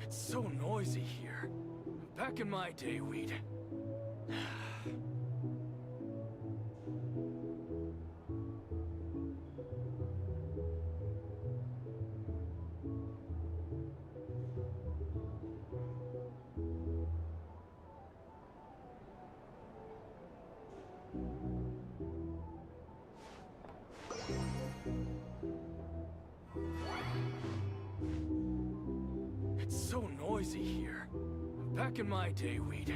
It's so noisy here. Back in my day, we'd... It's so noisy here. Back in my day, we'd...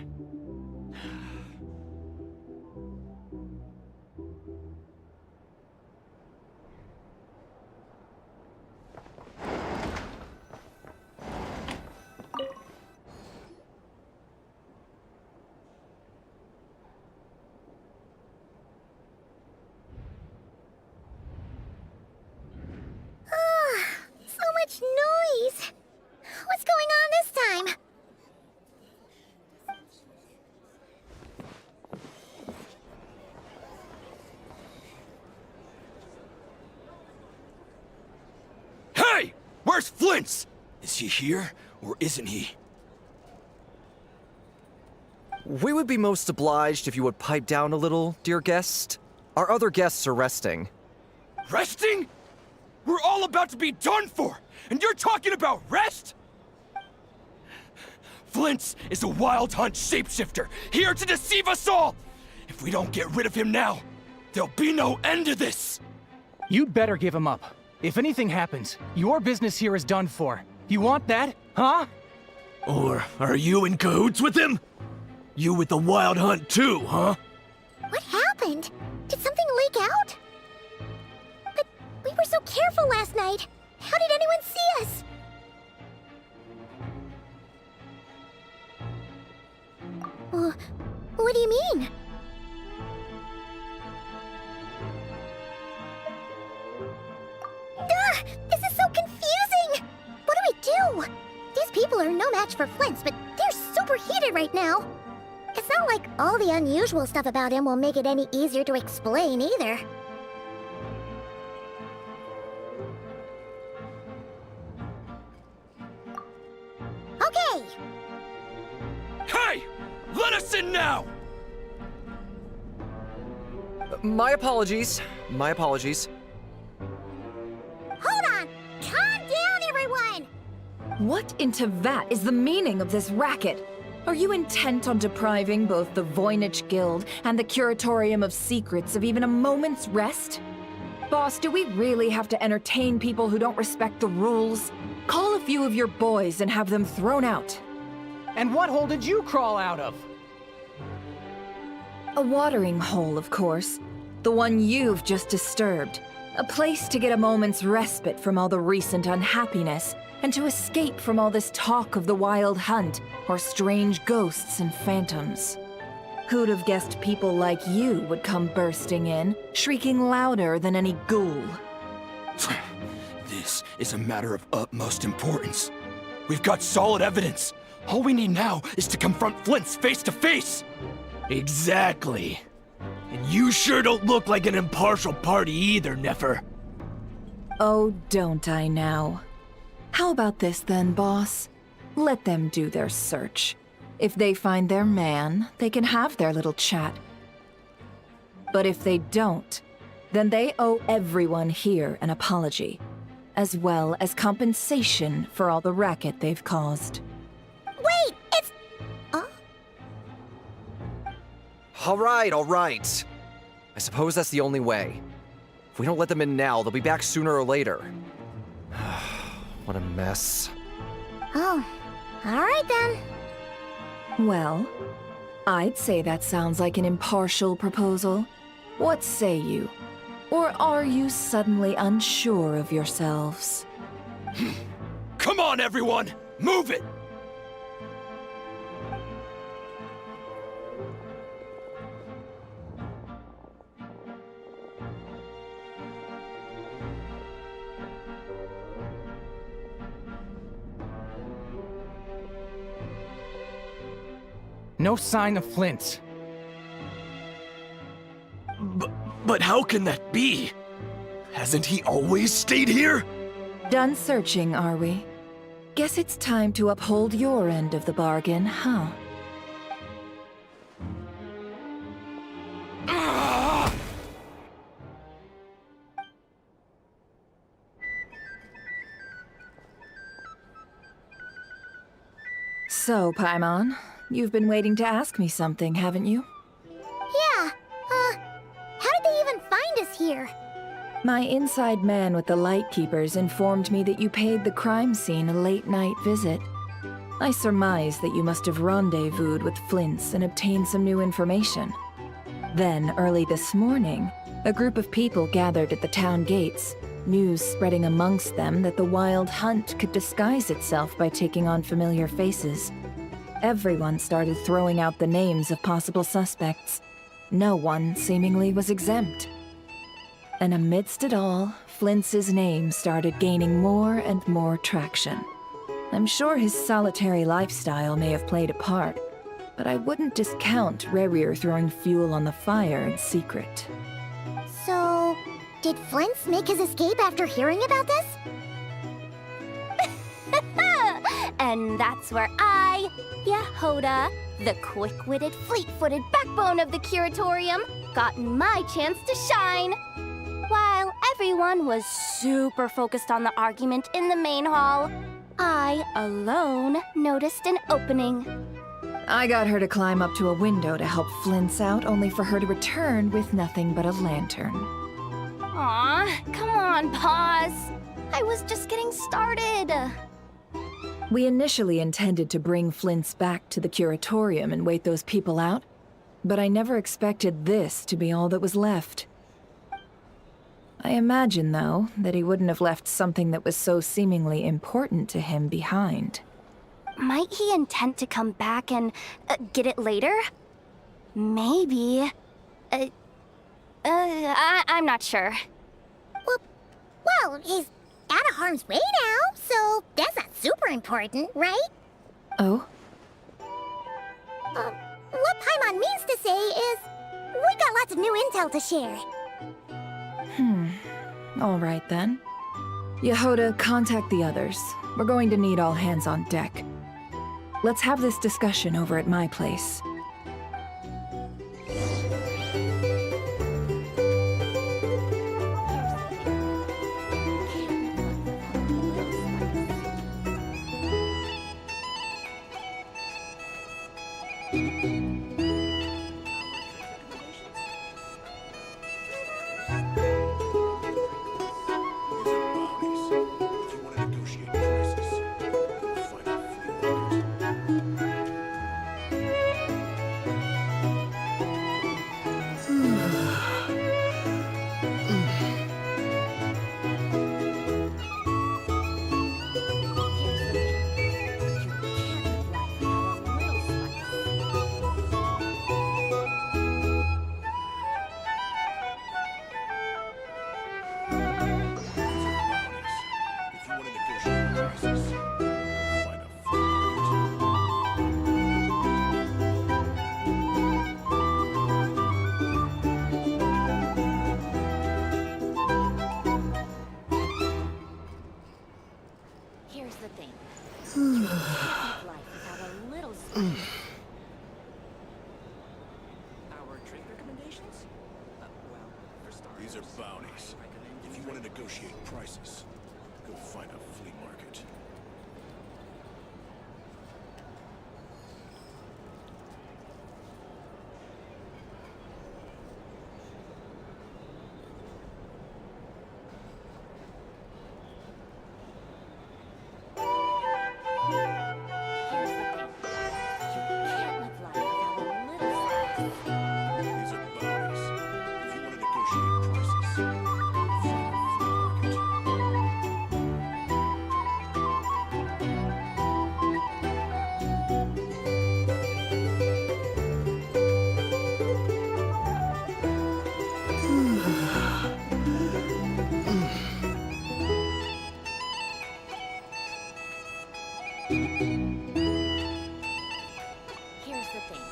So much noise! What's going on this time? Hey! Where's Flint's? Is he here, or isn't he? We would be most obliged if you would pipe down a little, dear guest. Our other guests are resting. Resting? We're all about to be done for, and you're talking about rest? Flint's is a wild hunt shapeshifter, here to deceive us all! If we don't get rid of him now, there'll be no end to this! You'd better give him up. If anything happens, your business here is done for. You want that, huh? Or are you in cahoots with him? You with the wild hunt too, huh? What happened? Did something leak out? But we were so careful last night. How did anyone see us? What do you mean? Duh! This is so confusing! What do? These people are no match for Flint's, but they're super heated right now. It's not like all the unusual stuff about him will make it any easier to explain either. Okay! Hey! Let us in now! My apologies. My apologies. Hold on! Calm down, everyone! What in Tevat is the meaning of this racket? Are you intent on depriving both the Voynich Guild and the Curatorium of Secrets of even a moment's rest? Boss, do we really have to entertain people who don't respect the rules? Call a few of your boys and have them thrown out. And what hole did you crawl out of? A watering hole, of course. The one you've just disturbed. A place to get a moment's respite from all the recent unhappiness, and to escape from all this talk of the wild hunt, or strange ghosts and phantoms. Who'd have guessed people like you would come bursting in, shrieking louder than any ghoul? This is a matter of utmost importance. We've got solid evidence. All we need now is to confront Flint's face to face. Exactly. And you sure don't look like an impartial party either, Nefer. Oh, don't I now? How about this then, boss? Let them do their search. If they find their man, they can have their little chat. But if they don't, then they owe everyone here an apology, as well as compensation for all the racket they've caused. Wait, it's... All right. I suppose that's the only way. If we don't let them in now, they'll be back sooner or later. What a mess. Oh, alright then. Well, I'd say that sounds like an impartial proposal. What say you? Or are you suddenly unsure of yourselves? Come on, everyone! Move it! No sign of Flint's. But how can that be? Hasn't he always stayed here? Done searching, are we? Guess it's time to uphold your end of the bargain, huh? So, Paimon, you've been waiting to ask me something, haven't you? Yeah, how did they even find us here? My inside man with the Lightkeepers informed me that you paid the crime scene a late-night visit. I surmise that you must have rendezvoused with Flint's and obtained some new information. Then, early this morning, a group of people gathered at the town gates, news spreading amongst them that the Wild Hunt could disguise itself by taking on familiar faces. Everyone started throwing out the names of possible suspects. No one, seemingly, was exempt. And amidst it all, Flint's name started gaining more and more traction. I'm sure his solitary lifestyle may have played a part, but I wouldn't discount Rerir throwing fuel on the fire in secret. So, did Flint's make his escape after hearing about this? And that's where I, Yehoda, the quick-witted, fleet-footed backbone of the Curatorium, got my chance to shine. While everyone was super focused on the argument in the main hall, I alone noticed an opening. I got her to climb up to a window to help Flint's out, only for her to return with nothing but a lantern. Aw, come on, pause. I was just getting started. We initially intended to bring Flint's back to the Curatorium and wait those people out, but I never expected this to be all that was left. I imagine, though, that he wouldn't have left something that was so seemingly important to him behind. Might he intend to come back and get it later? Maybe. I'm not sure. Well, he's out of harm's way now, so that's not super important, right? Oh? What Paimon means to say is, we got lots of new intel to share. All right then. Yehoda, contact the others. We're going to need all hands on deck. Let's have this discussion over at my place. Here's the thing. You can't live life without a little spice. Our drink recommendations? Well, for starters... These are bounties. If you want to negotiate prices, go find a flea market. Here's the thing. You can't live life without a little spice. These are bounties. If you want to negotiate prices, go find a flea market. Here's the thing.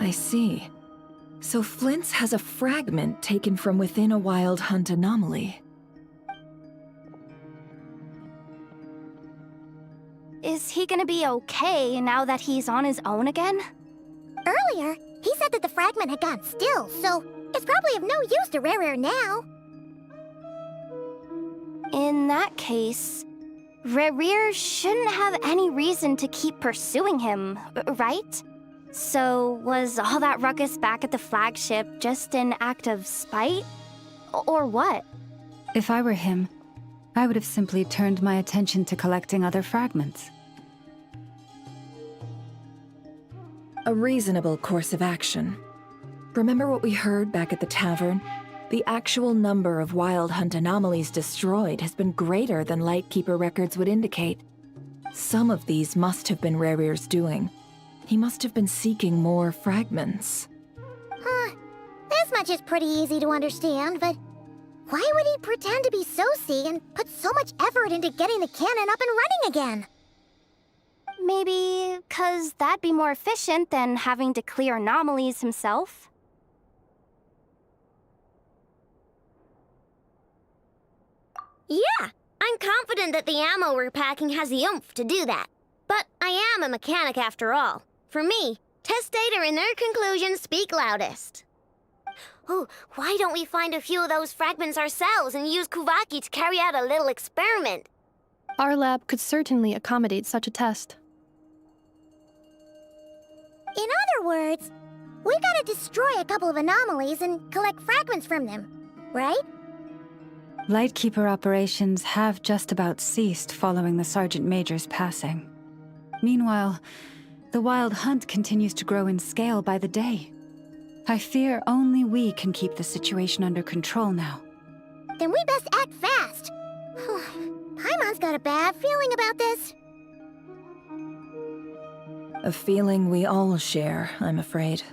I see. So Flint's has a fragment taken from within a Wild Hunt anomaly. Is he gonna be okay now that he's on his own again? Earlier, he said that the fragment had gone still, so it's probably of no use to Rare now. In that case, Rare shouldn't have any reason to keep pursuing him, right? So was all that ruckus back at the flagship just an act of spite? Or what? If I were him, I would have simply turned my attention to collecting other fragments. A reasonable course of action. Remember what we heard back at the tavern? The actual number of Wild Hunt anomalies destroyed has been greater than Lightkeeper records would indicate. Some of these must have been Rare's doing. He must have been seeking more fragments. Huh. This much is pretty easy to understand, but why would he pretend to be Soci and put so much effort into getting the cannon up and running again? Maybe 'cause that'd be more efficient than having to clear anomalies himself? Yeah, I'm confident that the ammo we're packing has the oomph to do that. But I am a mechanic after all. For me, test data and their conclusions speak loudest. Ooh, why don't we find a few of those fragments ourselves and use Kuvaki to carry out a little experiment? Our lab could certainly accommodate such a test. In other words, we gotta destroy a couple of anomalies and collect fragments from them, right? Lightkeeper operations have just about ceased following the Sergeant Major's passing. Meanwhile, the Wild Hunt continues to grow in scale by the day. I fear only we can keep the situation under control now. Then we best act fast. Paimon's got a bad feeling about this. A feeling we all share, I'm afraid.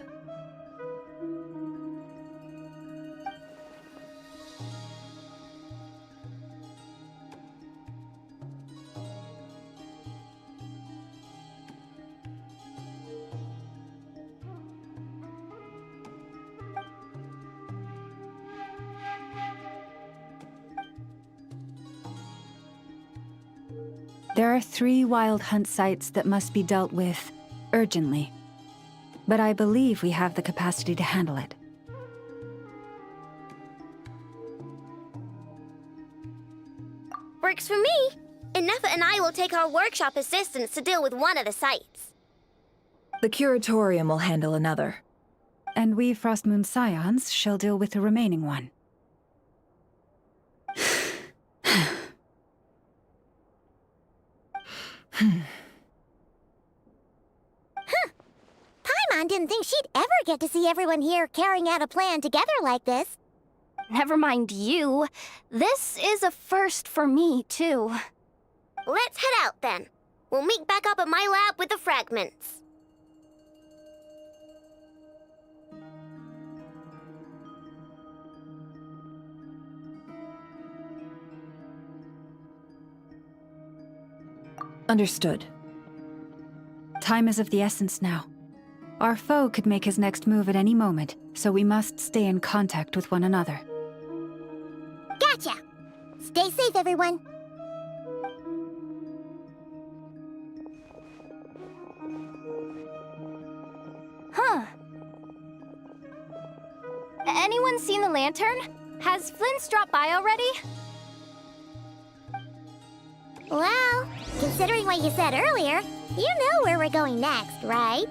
There are 3 Wild Hunt sites that must be dealt with urgently. But I believe we have the capacity to handle it. Works for me. Ineffa and I will take our workshop assistants to deal with one of the sites. The Curatorium will handle another. And we Frostmoon Scions shall deal with the remaining one. Paimon didn't think she'd ever get to see everyone here carrying out a plan together like this. Never mind you. This is a first for me, too. Let's head out then. We'll meet back up at my lab with the fragments. Understood. Time is of the essence now. Our foe could make his next move at any moment, so we must stay in contact with one another. Gotcha! Stay safe, everyone. Huh. Anyone seen the lantern? Has Flint's dropped by already? Well, considering what you said earlier, you know where we're going next, right?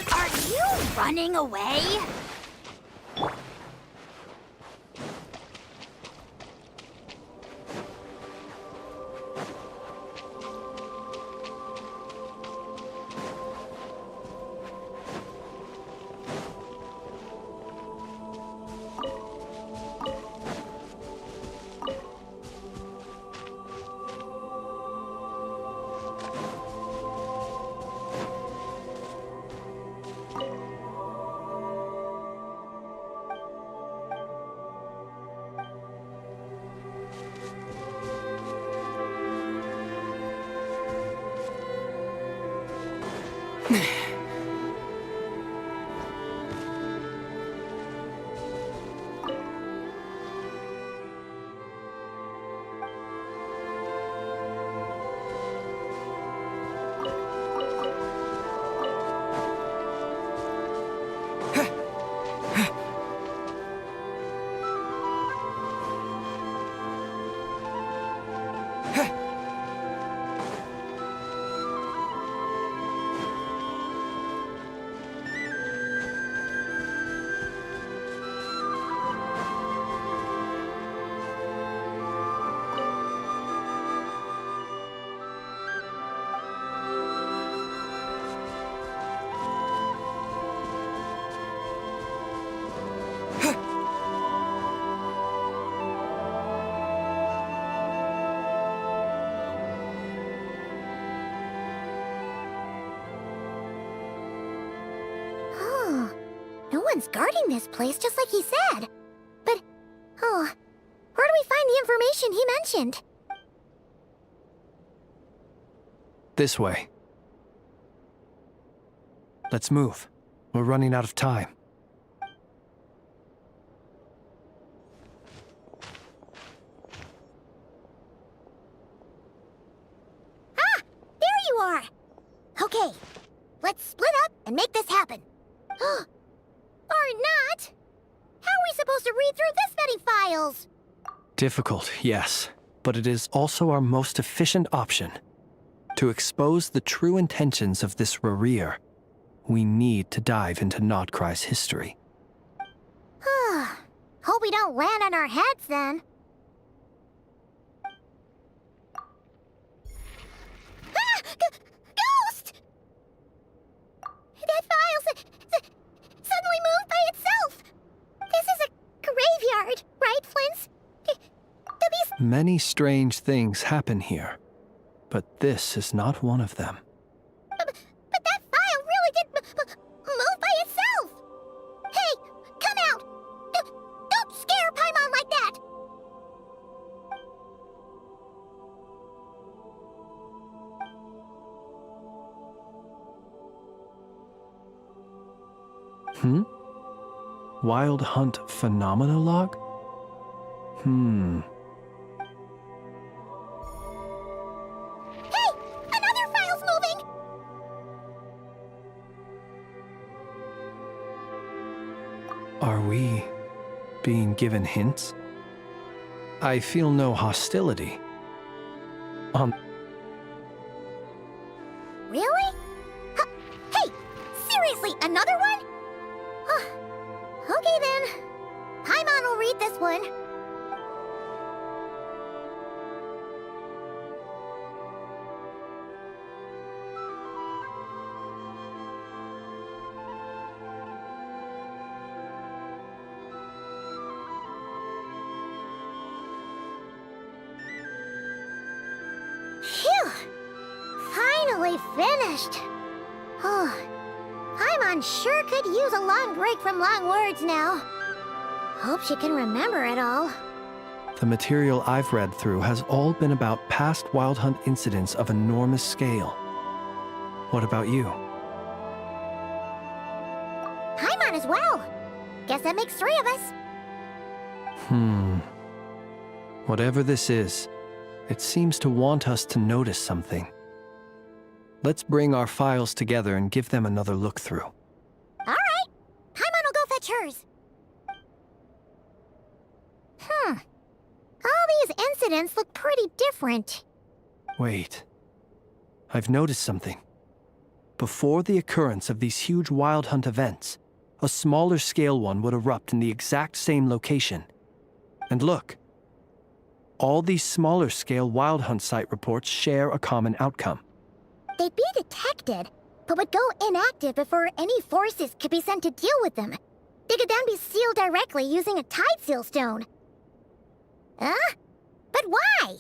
Are you running away? No one's guarding this place, just like he said. But, where do we find the information he mentioned? This way. Let's move. We're running out of time. Ah! There you are! Okay, let's split up and make this happen. Or not! How are we supposed to read through this many files? Difficult, yes, but it is also our most efficient option. To expose the true intentions of this Rereer, we need to dive into Nodcry's history. Hope we don't land on our heads then. Ah! Ghost! That file suddenly moved by itself! This is a graveyard, right, Flint? The beast Many strange things happen here, but this is not one of them. But that file really did move by itself! Hey, come out! Don't scare Paimon like that! Wild Hunt Phenomenologue? Hey! Another file's moving! Are we being given hints? I feel no hostility. Really? Hey! Seriously, another one? Okay then. Paimon will read this one. Phew! Finally finished. Oh, Paimon sure could use a long break from long words now. Hope she can remember it all. The material I've read through has all been about past Wild Hunt incidents of enormous scale. What about you? Paimon as well. Guess that makes 3 of us. Whatever this is, it seems to want us to notice something. Let's bring our files together and give them another look through. All right. Paimon will go fetch hers. All these incidents look pretty different. Wait. I've noticed something. Before the occurrence of these huge Wild Hunt events, a smaller scale one would erupt in the exact same location. And look. All these smaller scale Wild Hunt site reports share a common outcome. They'd be detected, but would go inactive before any forces could be sent to deal with them. They could then be sealed directly using a tide seal stone. But why?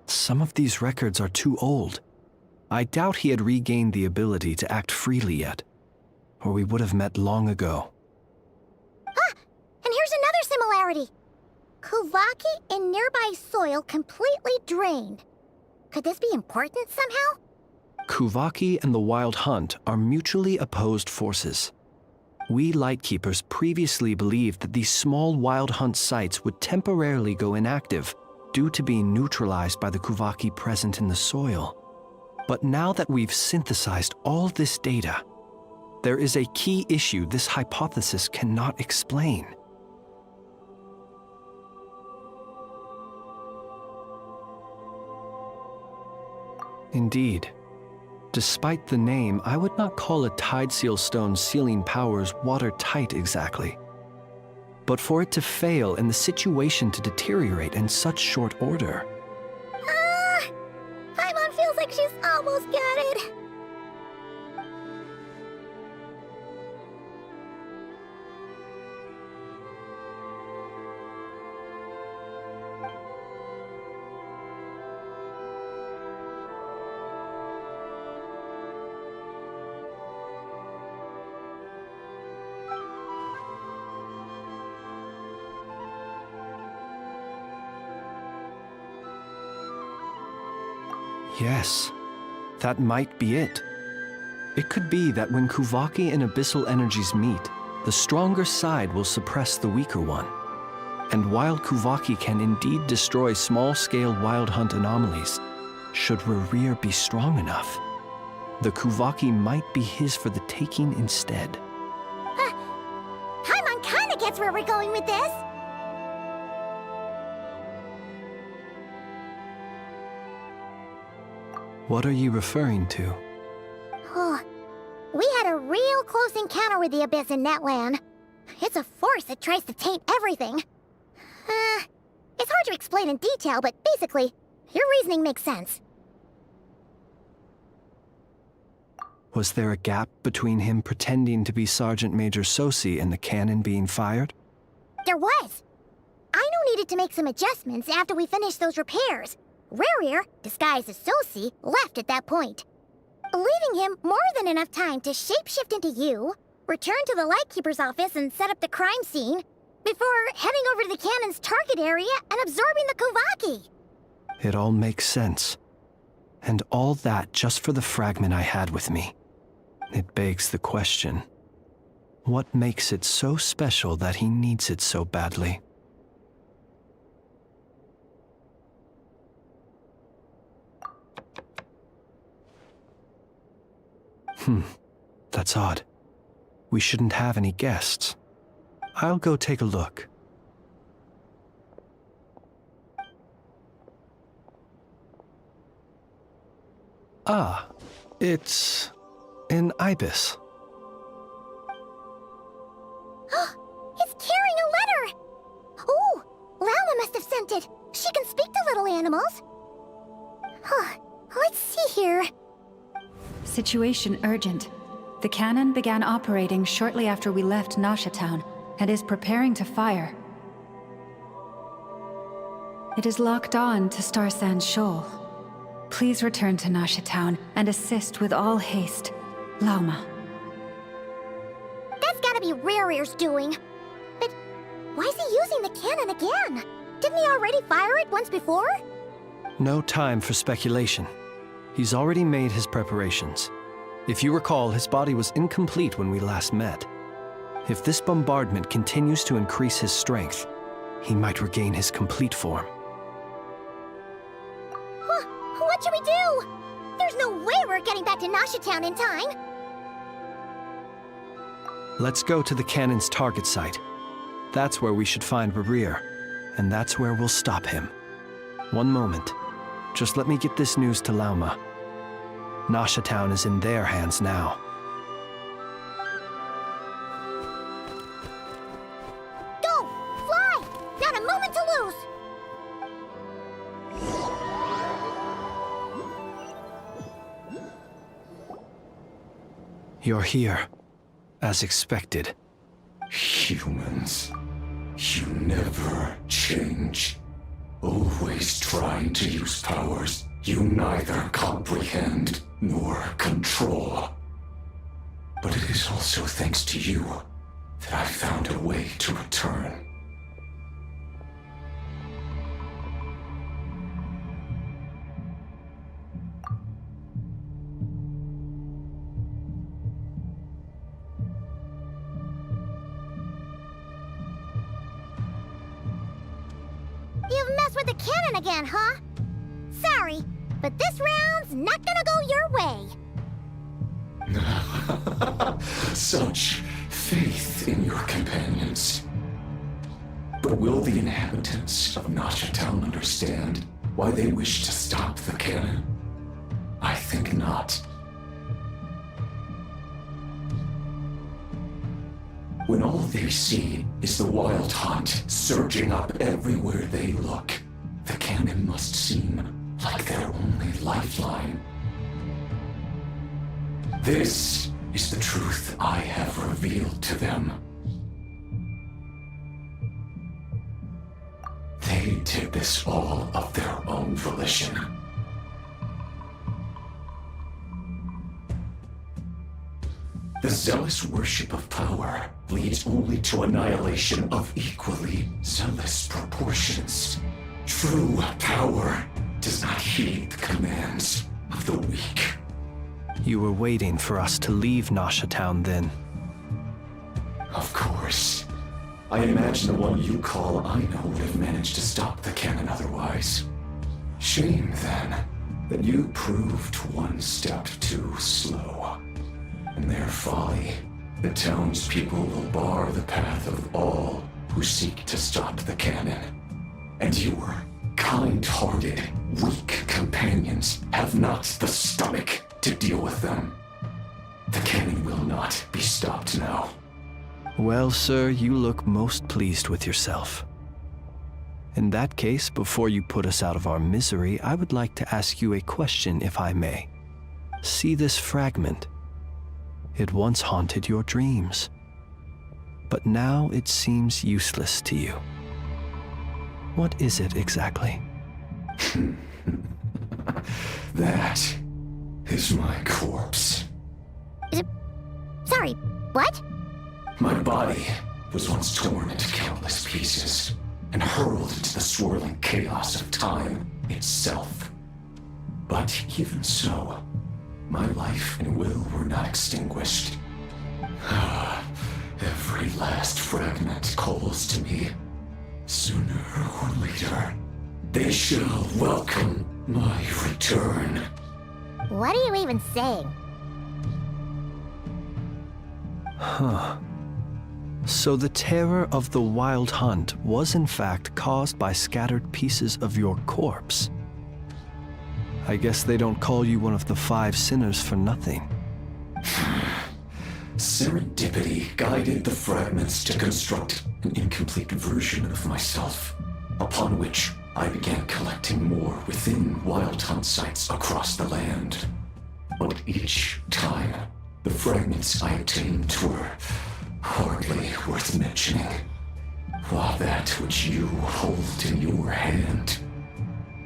Some of these records are too old. I doubt he had regained the ability to act freely yet, or we would have met long ago. And here's another similarity. Kuvaki in nearby soil completely drained. Could this be important somehow? Kuvaki and the Wild Hunt are mutually opposed forces. We Lightkeepers previously believed that these small Wild Hunt sites would temporarily go inactive due to being neutralized by the Kuvaki present in the soil. But now that we've synthesized all this data, there is a key issue this hypothesis cannot explain. Indeed. Despite the name, I would not call a tide seal stone's sealing powers watertight exactly. But for it to fail and the situation to deteriorate in such short order... Paimon feels like she's almost got it. Yes, that might be it. It could be that when Kuvaki and abyssal energies meet, the stronger side will suppress the weaker one. And while Kuvaki can indeed destroy small-scale Wild Hunt anomalies, should Rerir be strong enough, the Kuvaki might be his for the taking instead. Paimon kinda gets where we're going with this. What are you referring to? Oh, we had a real close encounter with the Abyss in Netland. It's a force that tries to taint everything. It's hard to explain in detail, but basically, your reasoning makes sense. Was there a gap between him pretending to be Sergeant Major Sosi and the cannon being fired? There was. Aino needed to make some adjustments after we finished those repairs. Rerir, disguised as Sosi, left at that point, leaving him more than enough time to shapeshift into you, return to the Lightkeeper's office and set up the crime scene, before heading over to the cannon's target area and absorbing the Kovaki. It all makes sense. And all that just for the fragment I had with me. It begs the question, what makes it so special that he needs it so badly? That's odd. We shouldn't have any guests. I'll go take a look. Ah, it's an ibis. It's carrying a letter! Ooh, Lala must have sent it. She can speak to little animals. Let's see here. Situation urgent. The cannon began operating shortly after we left Nasha Town and is preparing to fire. It is locked on to Star Sand Shoal. Please return to Nasha Town and assist with all haste. Lauma. That's gotta be Rerir's doing. But why is he using the cannon again? Didn't he already fire it once before? No time for speculation. He's already made his preparations. If you recall, his body was incomplete when we last met. If this bombardment continues to increase his strength, he might regain his complete form. What should we do? There's no way we're getting back to Nasha Town in time. Let's go to the cannon's target site. That's where we should find Rerir, and that's where we'll stop him. One moment. Just let me get this news to Lauma. Nasha Town is in their hands now. Go! Fly! Not a moment to lose! You're here, as expected. Humans, you never change. Always trying to use powers you neither comprehend nor control. But it is also thanks to you that I found a way to return. You've messed with the cannon again, huh? Sorry, but this round's not gonna go your way. Such faith in your companions. But will the inhabitants of Nasha Town understand why they wish to stop the cannon? I think not. When all they see is the wild hunt surging up everywhere they look, the cannon must seem like their only lifeline. This is the truth I have revealed to them. They did this all of their own volition. The zealous worship of power leads only to annihilation of equally zealous proportions. True power does not heed the commands of the weak. You were waiting for us to leave Nasha Town then. Of course. I imagine the one you call Aino would have managed to stop the cannon otherwise. Shame, then, that you proved one step too slow. In their folly, the townspeople will bar the path of all who seek to stop the cannon. And your kind-hearted, weak companions have not the stomach to deal with them. The cannon will not be stopped now. Well, sir, you look most pleased with yourself. In that case, before you put us out of our misery, I would like to ask you a question, if I may. See this fragment? It once haunted your dreams. but now it seems useless to you. What is it exactly? That is my corpse. Sorry, what? My body was once torn into countless pieces and hurled into the swirling chaos of time itself. But even so, my life and will were not extinguished. Every last fragment calls to me. Sooner or later, they shall welcome my return. What are you even saying? Huh. So the terror of the Wild Hunt was in fact caused by scattered pieces of your corpse. I guess they don't call you one of the 5 sinners for nothing. Serendipity guided the fragments to construct an incomplete version of myself, upon which I began collecting more within Wild Hunt sites across the land. But each time, the fragments I obtained were hardly worth mentioning, while that which you hold in your hand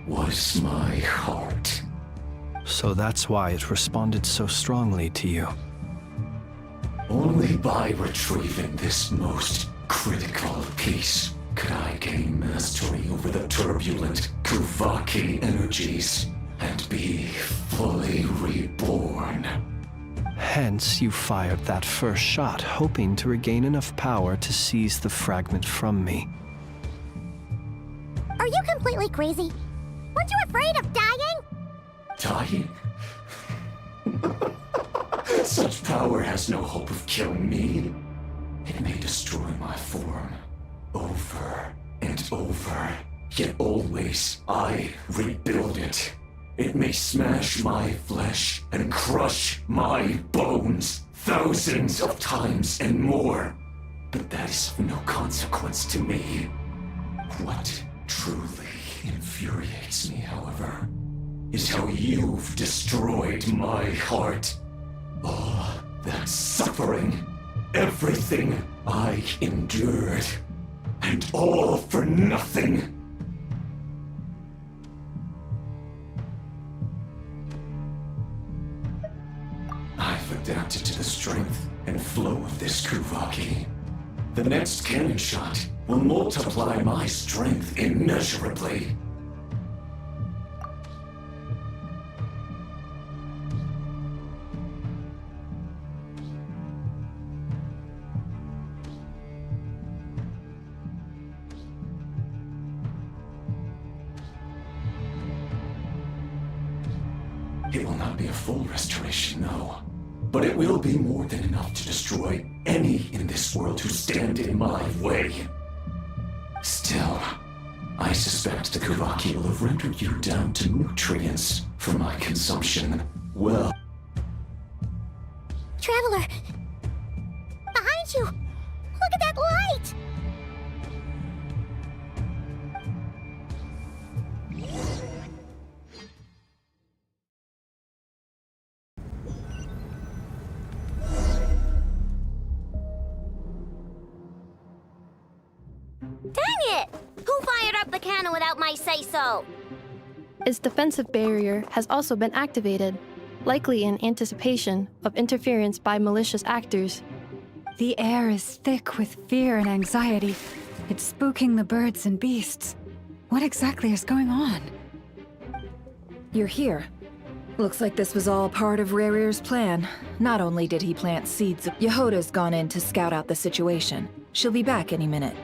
was my heart. So that's why it responded so strongly to you. Only by retrieving this most critical piece could I gain mastery over the turbulent Kuvaki energies and be fully reborn. Hence, you fired that first shot, hoping to regain enough power to seize the fragment from me. Are you completely crazy? Weren't you afraid of dying? Dying? Such power has no hope of killing me. It may destroy my form over and over, yet always I rebuild it. It may smash my flesh and crush my bones thousands of times and more, but that is of no consequence to me. What truly infuriates me, however, is how you've destroyed my heart. All that suffering, everything I endured, and all for nothing. I've adapted to the strength and flow of this Kuvaki. The next cannon shot will multiply my strength immeasurably. It will not be a full restoration, no. But it will be more than enough to destroy any in this world who stand in my way. Still, I suspect the Kuvaki will have rendered you down to nutrients for my consumption. Well... Traveler! Behind you! Look at that light! Dang it! Who fired up the cannon without my say-so? Its defensive barrier has also been activated, likely in anticipation of interference by malicious actors. The air is thick with fear and anxiety. It's spooking the birds and beasts. What exactly is going on? You're here. Looks like this was all part of Rerir's plan. Not only did he plant seeds, Yehoda's gone in to scout out the situation. She'll be back any minute.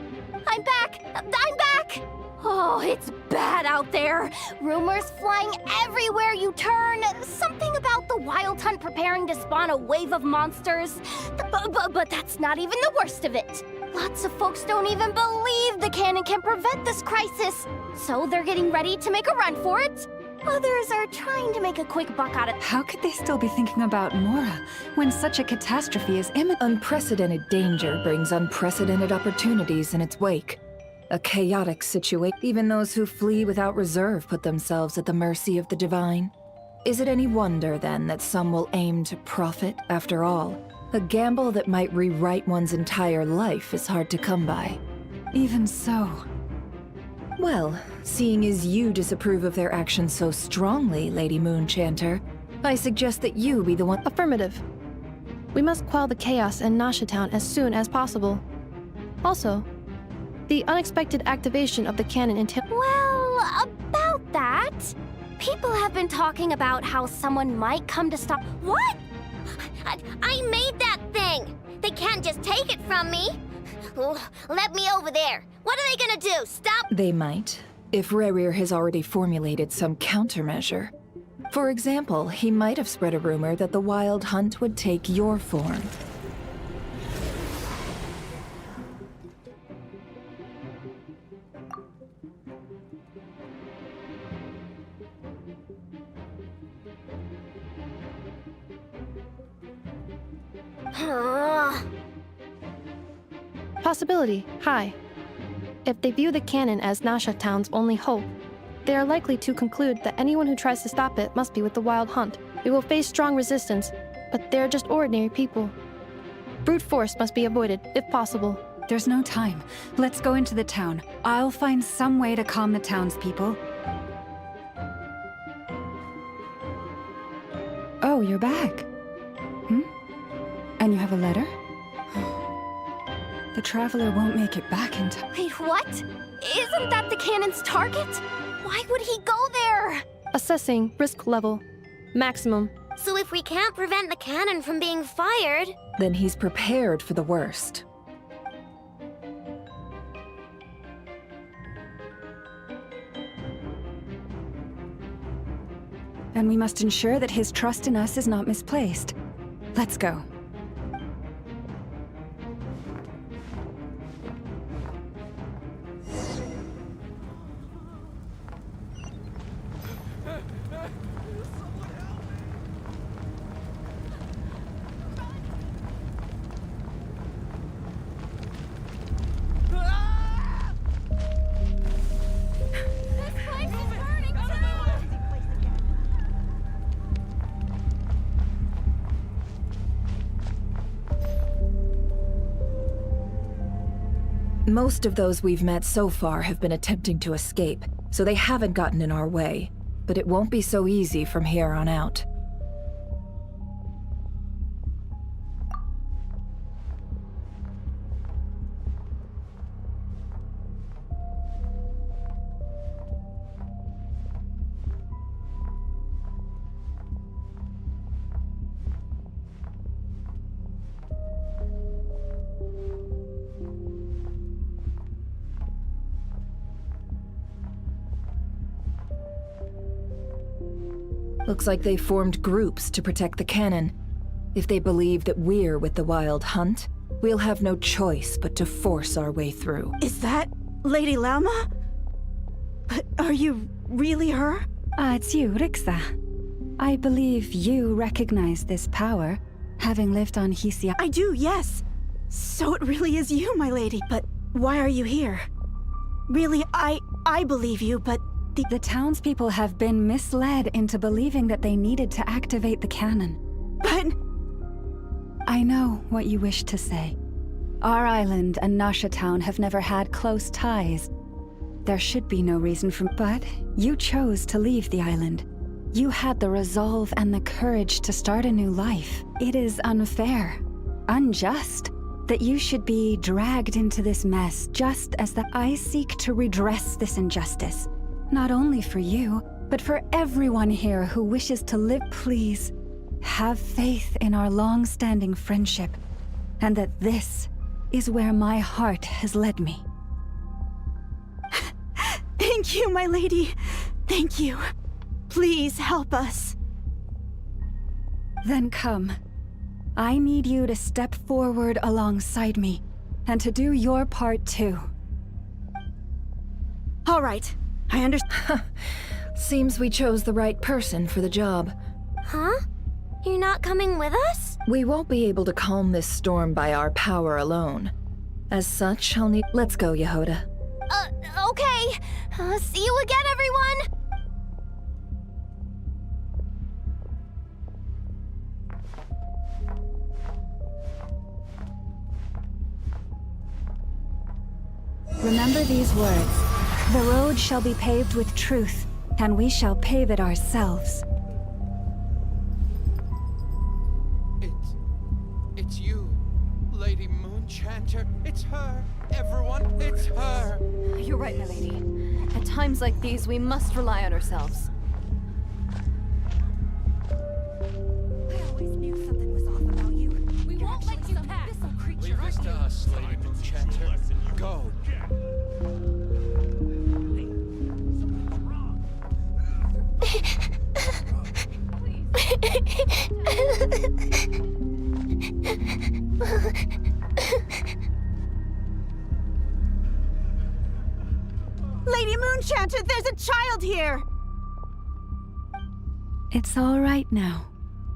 I'm back! I'm back! Oh, it's bad out there. Rumors flying everywhere you turn. Something about the Wild Hunt preparing to spawn a wave of monsters. But that's not even the worst of it. Lots of folks don't even believe the cannon can prevent this crisis. So they're getting ready to make a run for it. Others are trying to make a quick buck out of... How could they still be thinking about Mora when such a catastrophe is imminent? Unprecedented danger brings unprecedented opportunities in its wake. A chaotic situation. Even those who flee without reserve put themselves at the mercy of the divine. Is it any wonder, then, that some will aim to profit after all? A gamble that might rewrite one's entire life is hard to come by. Even so, Well, seeing as you disapprove of their actions so strongly, Lady Moonchanter, I suggest that you be the one— Affirmative. We must quell the chaos in Nasha Town as soon as possible. Also, the unexpected activation of the cannon Well, about that, people have been talking about how someone might come to stop— What? I made that thing! They can't just take it from me! Let me over there! What are they gonna do? Stop— They might, if Rerir has already formulated some countermeasure. For example, he might have spread a rumor that the Wild Hunt would take your form. Possibility high. If they view the cannon as Nasha Town's only hope, they are likely to conclude that anyone who tries to stop it must be with the Wild Hunt. We will face strong resistance, but they're just ordinary people. Brute force must be avoided, if possible. there's no time. Let's go into the town. I'll find some way to calm the townspeople. Oh, you're back. And you have a letter? The traveler won't make it back in time. Wait, what? Isn't that the cannon's target? Why would he go there? Assessing risk level. Maximum. So if we can't prevent the cannon from being fired... Then he's prepared for the worst. And we must ensure that his trust in us is not misplaced. Let's go. Most of those we've met so far have been attempting to escape, so they haven't gotten in our way. But it won't be so easy from here on out. Looks like they formed groups to protect the cannon. If they believe that we're with the Wild Hunt, we'll have no choice but to force our way through. Is that Lady Lauma? But are you really her? It's you, Rixa. I believe you recognize this power, having lived on Hysia. I do, yes. So it really is you, my lady. But why are you here? Really, I believe you, but The townspeople have been misled into believing that they needed to activate the cannon. But... I know what you wish to say. Our island and Nasha Town have never had close ties. There should be no reason for... But you chose to leave the island. You had the resolve and the courage to start a new life. It is unfair, unjust, that you should be dragged into this mess just as I seek to redress this injustice. Not only for you, but for everyone here who wishes to live. Please, have faith in our long-standing friendship, and that this is where my heart has led me. Thank you, my lady. Thank you. Please help us. Then come. I need you to step forward alongside me, and to do your part too. All right. I understand. Seems we chose the right person for the job. Huh? You're not coming with us? We won't be able to calm this storm by our power alone. As such, I'll need— Let's go, Yehoda. Okay. See you again, everyone! Remember these words. The road shall be paved with truth, and we shall pave it ourselves. It's you, Lady Moonchanter. It's her. Everyone, it's her. You're right, my lady. At times like these, we must rely on ourselves. I always knew something was off about you. We won't let you pass. Leave this to us, Lady Moonchanter. Go. Lady Moonchanter, there's a child here! It's all right now.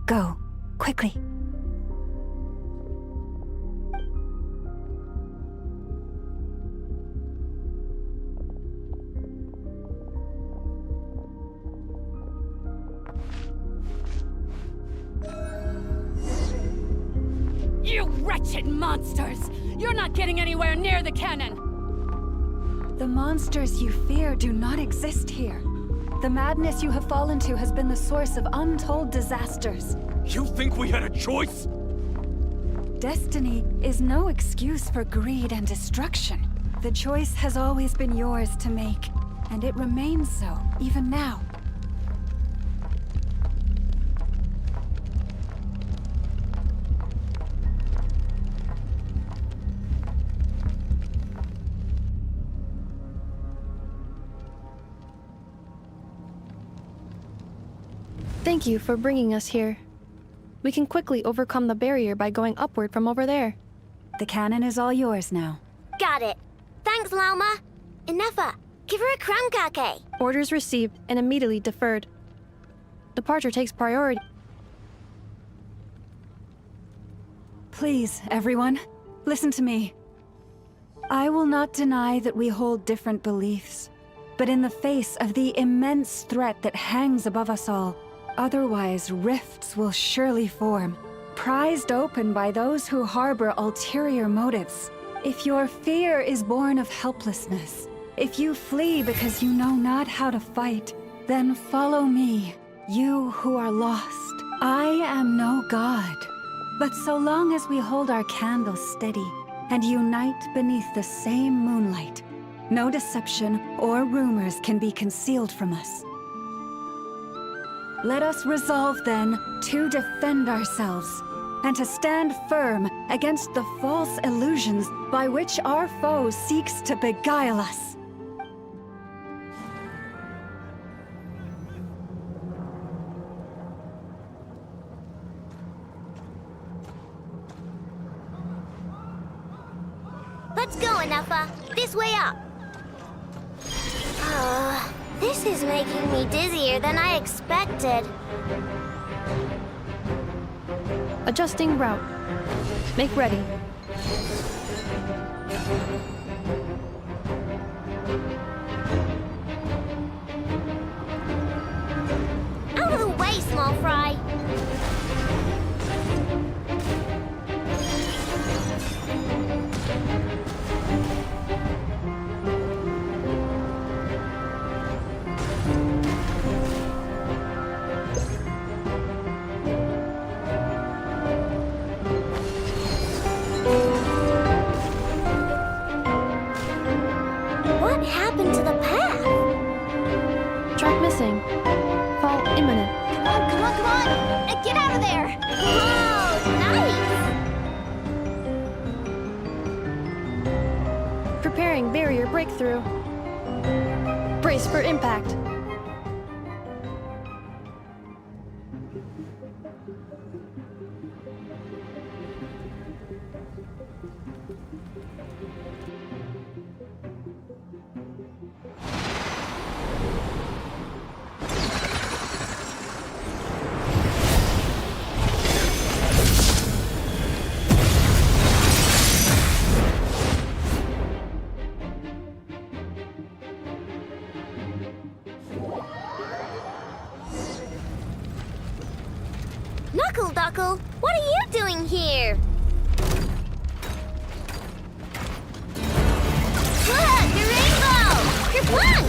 Go, quickly. You wretched monsters! You're not getting anywhere near the cannon! The monsters you fear do not exist here. The madness you have fallen to has been the source of untold disasters. You think we had a choice? Destiny is no excuse for greed and destruction. The choice has always been yours to make, and it remains so, even now. Thank you for bringing us here. We can quickly overcome the barrier by going upward from over there. The cannon is all yours now. Got it. Thanks, Lauma. Inefa, give her a crown kake. Orders received and immediately deferred. Departure takes priority. Please, everyone, listen to me. I will not deny that we hold different beliefs, but in the face of the immense threat that hangs above us all, otherwise rifts will surely form, prized open by those who harbor ulterior motives. If your fear is born of helplessness, if you flee because you know not how to fight, then follow me, you who are lost. I am no god, but so long as we hold our candles steady and unite beneath the same moonlight, no deception or rumors can be concealed from us. Let us resolve, then, to defend ourselves, and to stand firm against the false illusions by which our foe seeks to beguile us. Let's go, Inefa. This way up. This is making me dizzier than I expected. Adjusting route. Make ready. Out of the way, small fry. What happened to the path? Track missing. Fall imminent. Come on, come on, come on! Get out of there! Oh, nice! Preparing barrier breakthrough. Brace for impact. Knuckle, what are you doing here? Look, the rainbow! Kerplunk!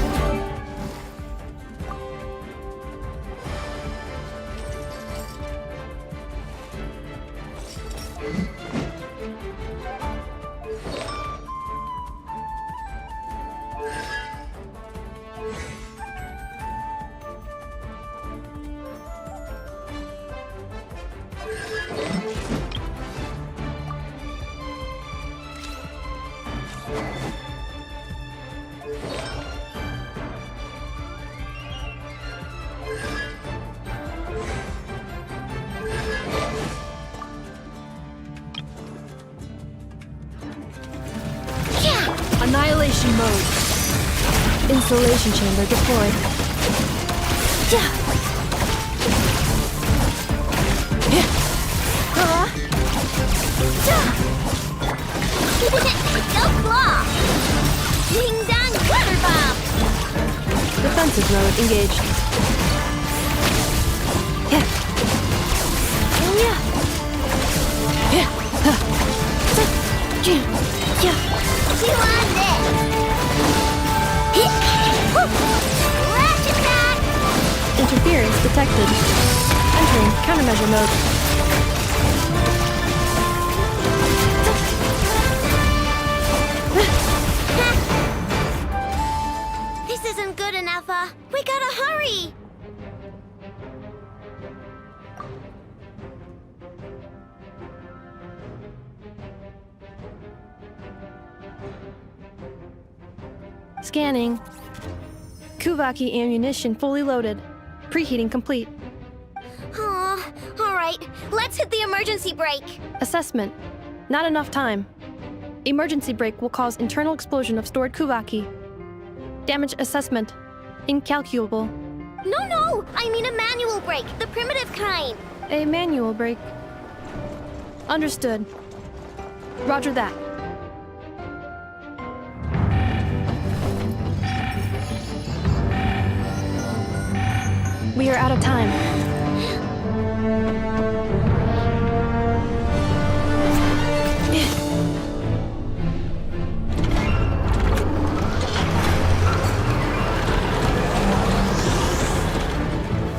Annihilation mode. Installation chamber deployed. Go claw! Ding dong water bomb! Defensive mode engaged. You on this! Flash attack! Interference detected. Entering countermeasure mode. This isn't good enough, we gotta hurry! Scanning. Kuvaki ammunition fully loaded. Preheating complete. Aw, alright, let's hit the emergency brake! Assessment. Not enough time. Emergency brake will cause internal explosion of stored Kuvaki. Damage assessment. Incalculable. No! I mean a manual brake, the primitive kind! A manual brake. Understood. Roger that. We are out of time.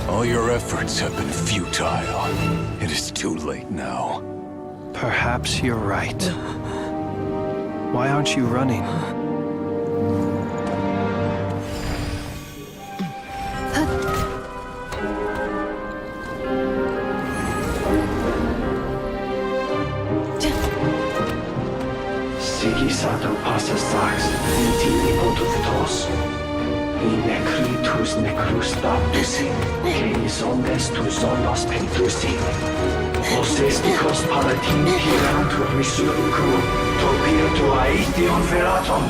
All your efforts have been futile. It is too late now. Perhaps you're right. Why aren't you running? Sigisato passa sax, intimi potutos. In necritus necrus baptisi, cenis omnes tu zonos pentusi. Osesticos palatin pirantur resurcu, topirtu aetion veratum.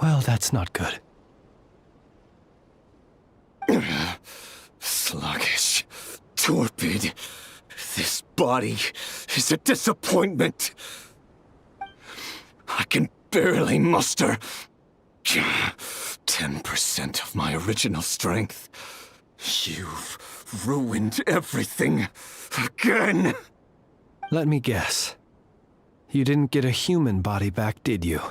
Well, that's not good. Sluggish. Torpid. This body is a disappointment. I can barely muster 10% of my original strength. You've ruined everything again. Let me guess. You didn't get a human body back, did you?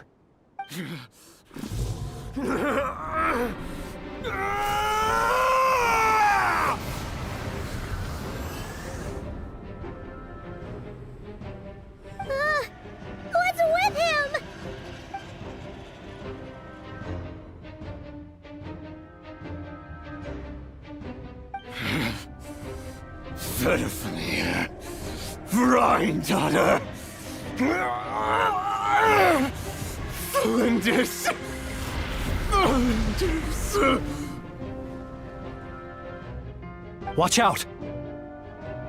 What's with him? Verfnir. Rhine-daughter. Flinders. Watch out!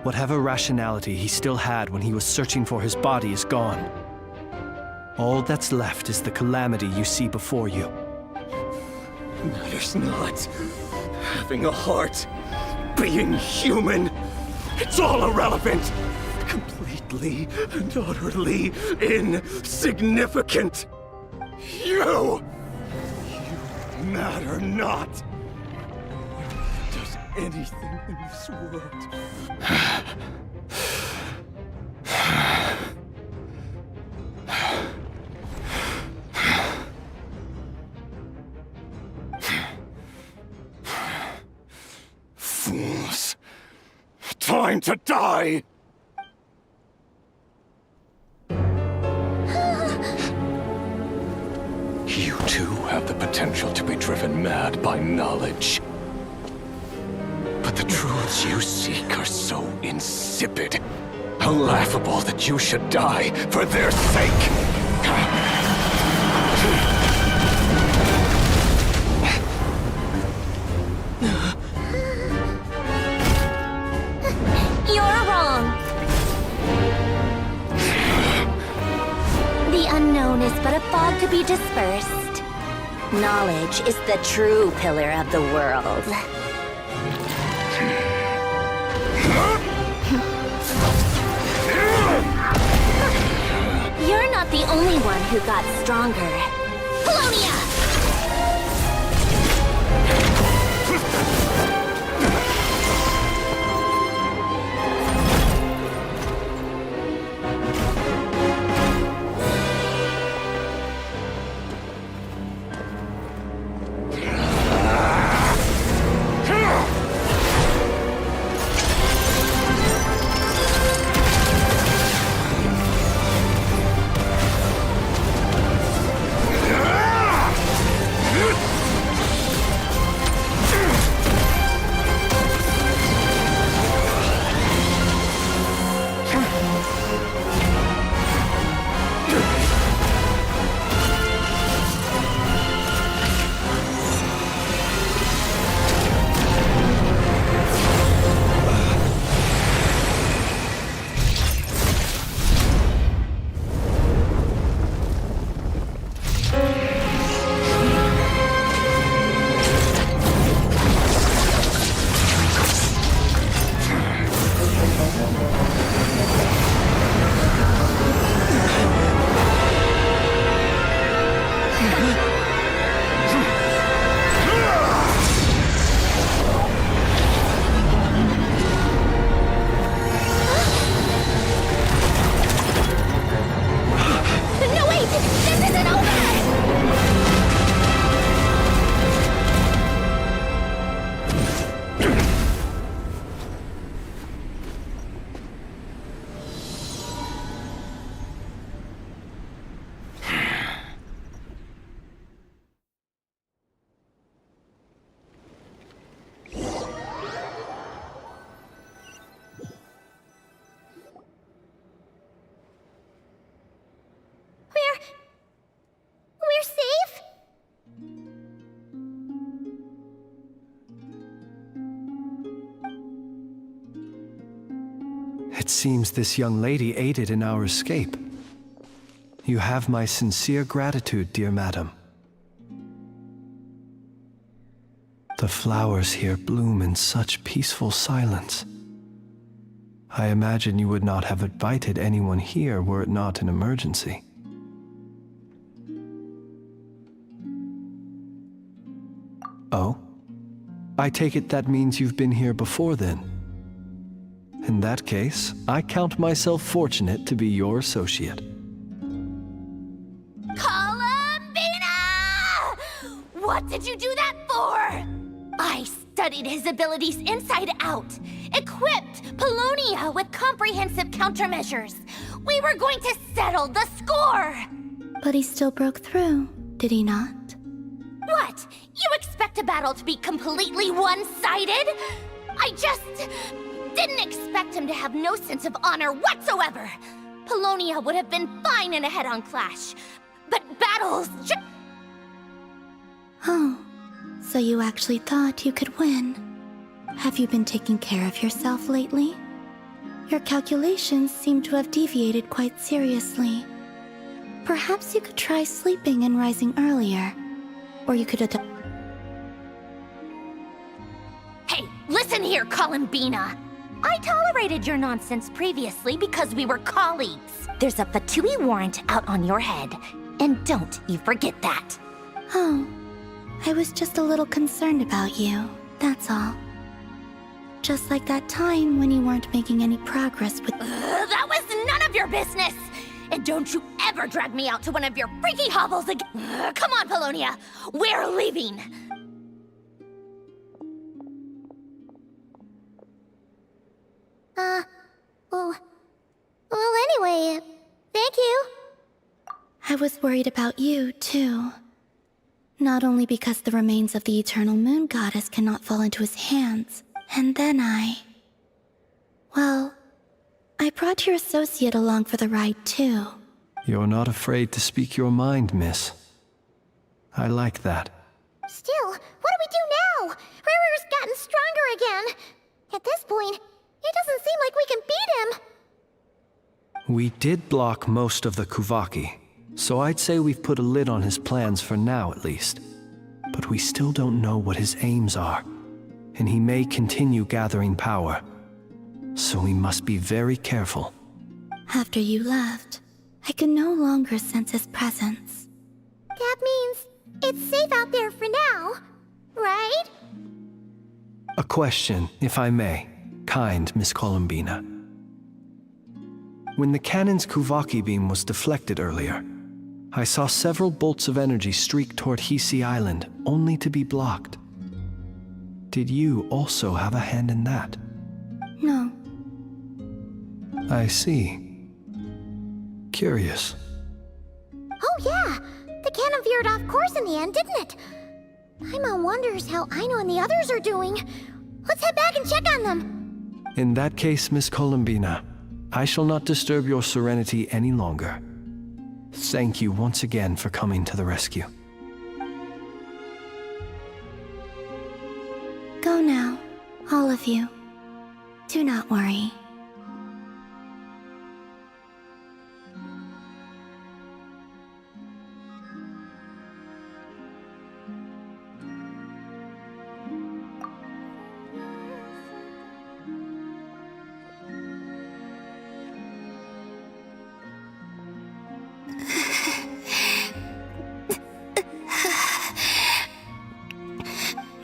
Whatever rationality he still had when he was searching for his body is gone. All that's left is the calamity you see before you. Matters not. Having a heart. Being human. It's all irrelevant. Completely and utterly insignificant. You matter not. Does anything in this world. Fools. Time to die! You too have the potential to be driven mad by knowledge. But the truths you seek are so insipid, laughable that you should die for their sake. You're wrong. The unknown is but a fog to be dispersed. Knowledge is the true pillar of the world. You're not the only one who got stronger. Polonia! We're safe? It seems this young lady aided in our escape. You have my sincere gratitude, dear madam. The flowers here bloom in such peaceful silence. I imagine you would not have invited anyone here were it not an emergency. Oh? I take it that means you've been here before then. In that case, I count myself fortunate to be your associate. Columbina! What did you do that for? I studied his abilities inside out, equipped Paulownia with comprehensive countermeasures. We were going to settle the score! But he still broke through, did he not? What? You expect a battle to be completely one-sided? I just didn't expect him to have no sense of honor whatsoever. Paulownia would have been fine in a head-on clash, but battles Oh, so you actually thought you could win. Have you been taking care of yourself lately? Your calculations seem to have deviated quite seriously. Perhaps you could try sleeping and rising earlier. Or you could Hey, listen here, Columbina! I tolerated your nonsense previously because we were colleagues. There's a Fatui warrant out on your head, and don't you forget that. Oh, I was just a little concerned about you, that's all. Just like that time when you weren't making any progress with— That was none of your business! And don't you ever drag me out to one of your freaky hovels again! Come on, Paulownia! We're leaving! Well, anyway, thank you. I was worried about you, too. Not only because the remains of the Eternal Moon Goddess cannot fall into his hands, and then well, I brought your associate along for the ride, too. You're not afraid to speak your mind, miss. I like that. Still, what do we do now? Rirur's gotten stronger again. At this point, it doesn't seem like we can beat him. We did block most of the Kuvaki, so I'd say we've put a lid on his plans for now at least. But we still don't know what his aims are, and he may continue gathering power. So we must be very careful. After you left, I can no longer sense his presence. That means it's safe out there for now, right? A question, if I may, kind Miss Columbina. When the cannon's Kuvaki beam was deflected earlier, I saw several bolts of energy streak toward Hisi Island, only to be blocked. Did you also have a hand in that? No. I see. Curious. Oh yeah! The cannon veered off course in the end, didn't it? Paimon wonders how Aino and the others are doing. Let's head back and check on them! In that case, Miss Columbina, I shall not disturb your serenity any longer. Thank you once again for coming to the rescue. Go now, all of you. Do not worry.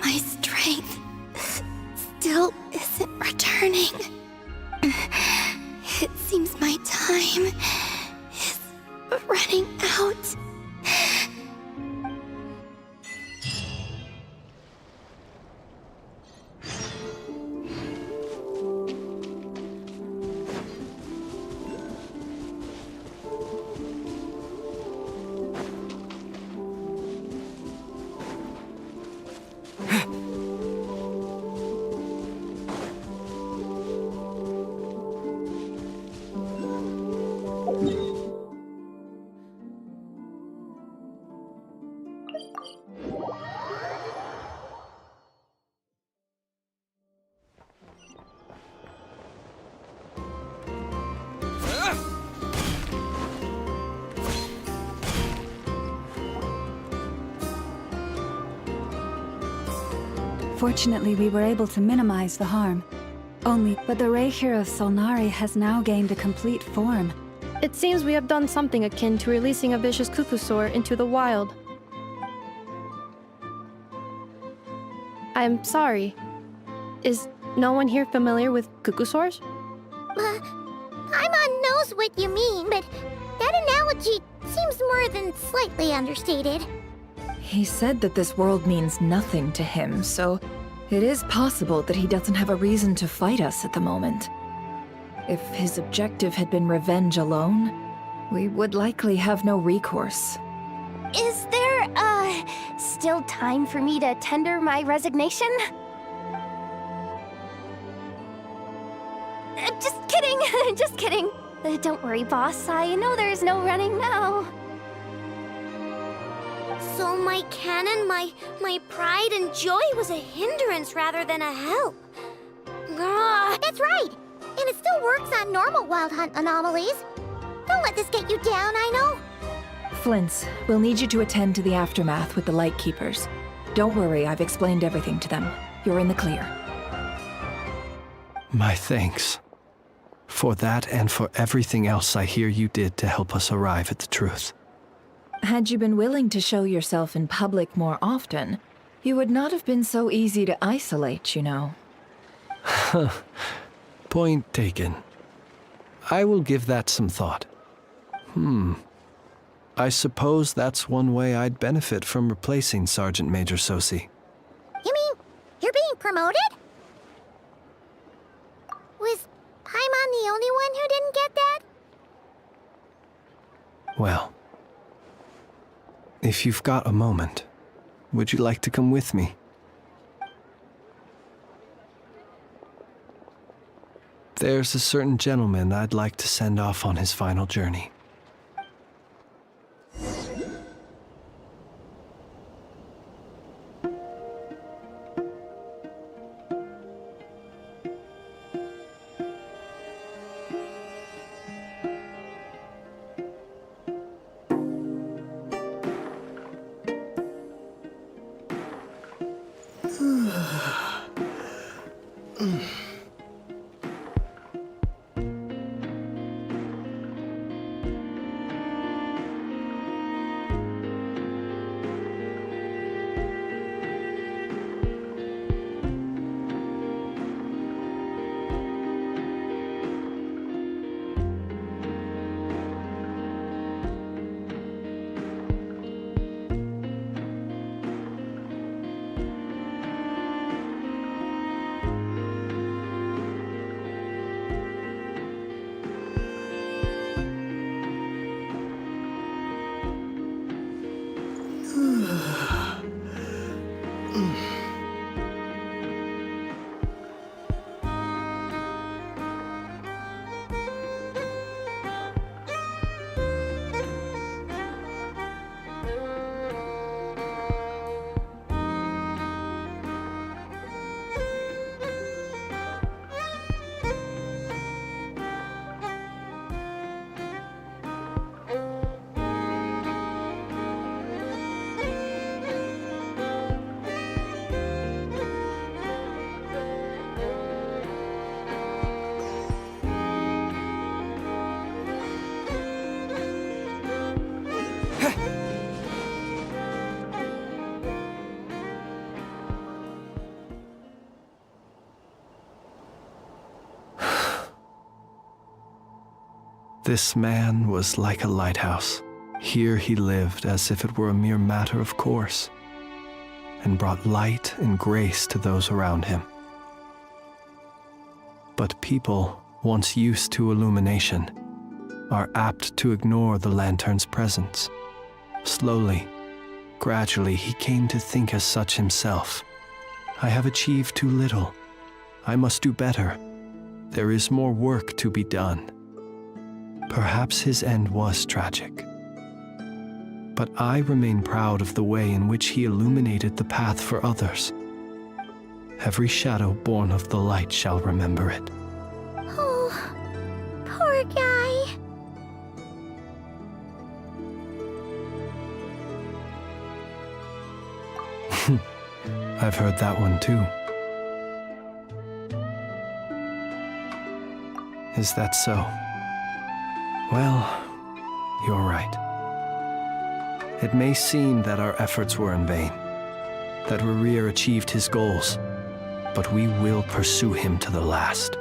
My strength still isn't returning. It seems my time is running out. Fortunately, we were able to minimize the harm. But the Reikir of Solnari has now gained a complete form. It seems we have done something akin to releasing a vicious cuckoosaur into the wild. I'm sorry. Is no one here familiar with cuckoosaurs? Paimon knows what you mean, but that analogy seems more than slightly understated. He said that this world means nothing to him, so it is possible that he doesn't have a reason to fight us at the moment. If his objective had been revenge alone, we would likely have no recourse. Is there, still time for me to tender my resignation? Just kidding, just kidding. Don't worry, boss. I know there's no running now. So my cannon, my pride and joy was a hindrance rather than a help. That's right! And it still works on normal Wild Hunt anomalies. Don't let this get you down, I know. Flints, we'll need you to attend to the aftermath with the Lightkeepers. Don't worry, I've explained everything to them. You're in the clear. My thanks. For that and for everything else I hear you did to help us arrive at the truth. Had you been willing to show yourself in public more often, you would not have been so easy to isolate, you know. Point taken. I will give that some thought. I suppose that's one way I'd benefit from replacing Sergeant Major Sosi. You mean you're being promoted? Was Paimon the only one who didn't get that? Well, if you've got a moment, would you like to come with me? There's a certain gentleman I'd like to send off on his final journey. This man was like a lighthouse. Here he lived as if it were a mere matter of course, and brought light and grace to those around him. But people, once used to illumination, are apt to ignore the lantern's presence. Slowly, gradually, he came to think as such himself. I have achieved too little. I must do better. There is more work to be done. Perhaps his end was tragic. But I remain proud of the way in which he illuminated the path for others. Every shadow born of the light shall remember it. Oh, poor guy. I've heard that one too. Is that so? Well, you're right. It may seem that our efforts were in vain, that Rerir achieved his goals, but we will pursue him to the last,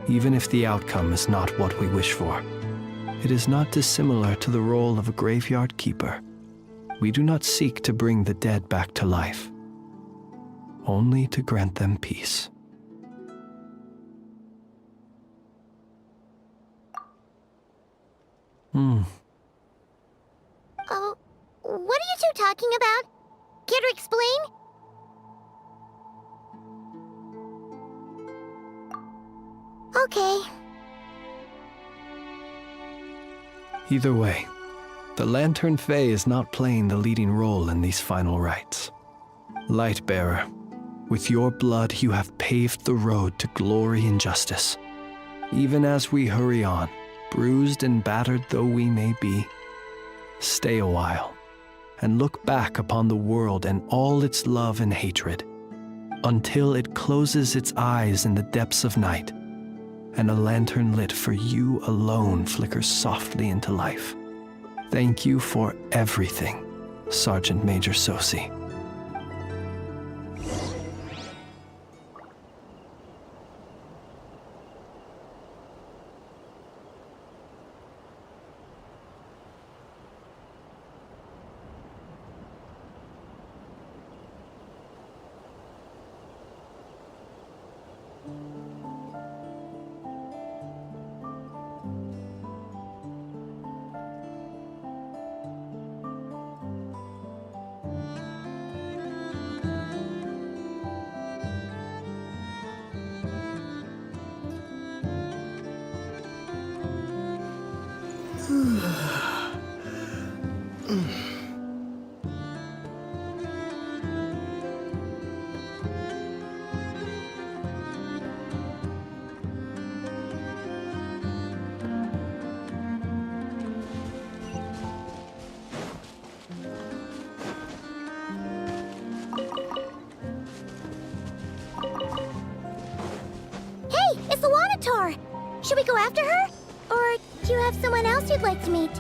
even if the outcome is not what we wish for. It is not dissimilar to the role of a graveyard keeper. We do not seek to bring the dead back to life, only to grant them peace. Oh, what are you two talking about? Care to explain? Okay. Either way, the Lantern Fae is not playing the leading role in these final rites. Lightbearer, with your blood you have paved the road to glory and justice. Even as we hurry on, bruised and battered though we may be, stay a while and look back upon the world and all its love and hatred, until it closes its eyes in the depths of night, and a lantern lit for you alone flickers softly into life. Thank you for everything, Sergeant Major Sosi. Should we go after her? Or do you have someone else you'd like to meet?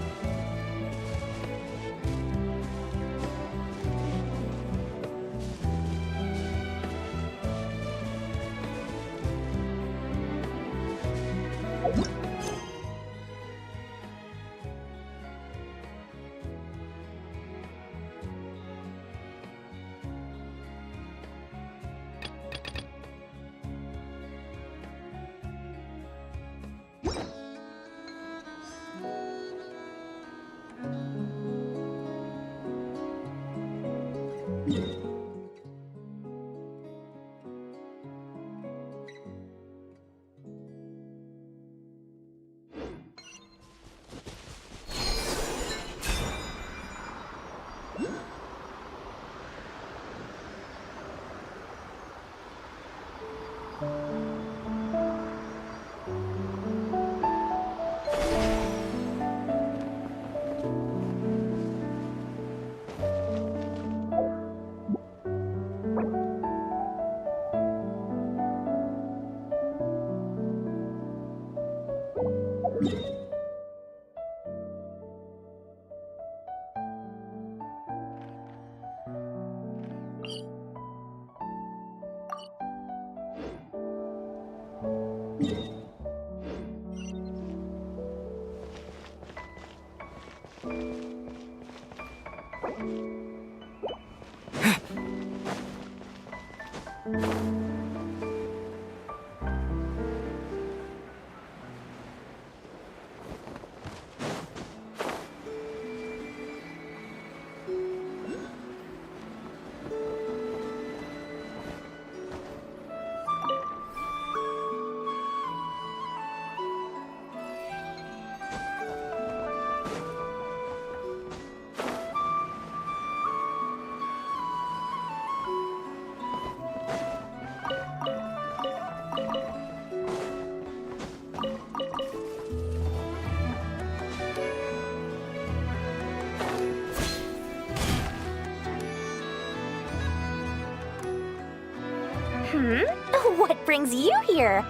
What brings you here?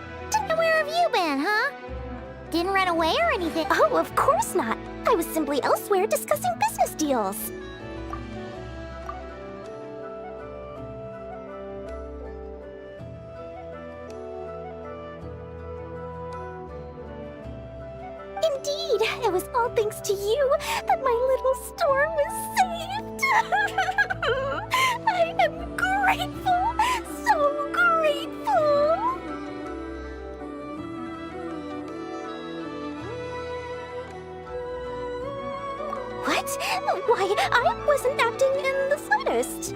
Where have you been, huh? Didn't run away or anything? Oh, of course not. I was simply elsewhere discussing business deals. Indeed, it was all thanks to you that my little store was saved. I am grateful, so grateful. What? Why, I wasn't acting in the slightest.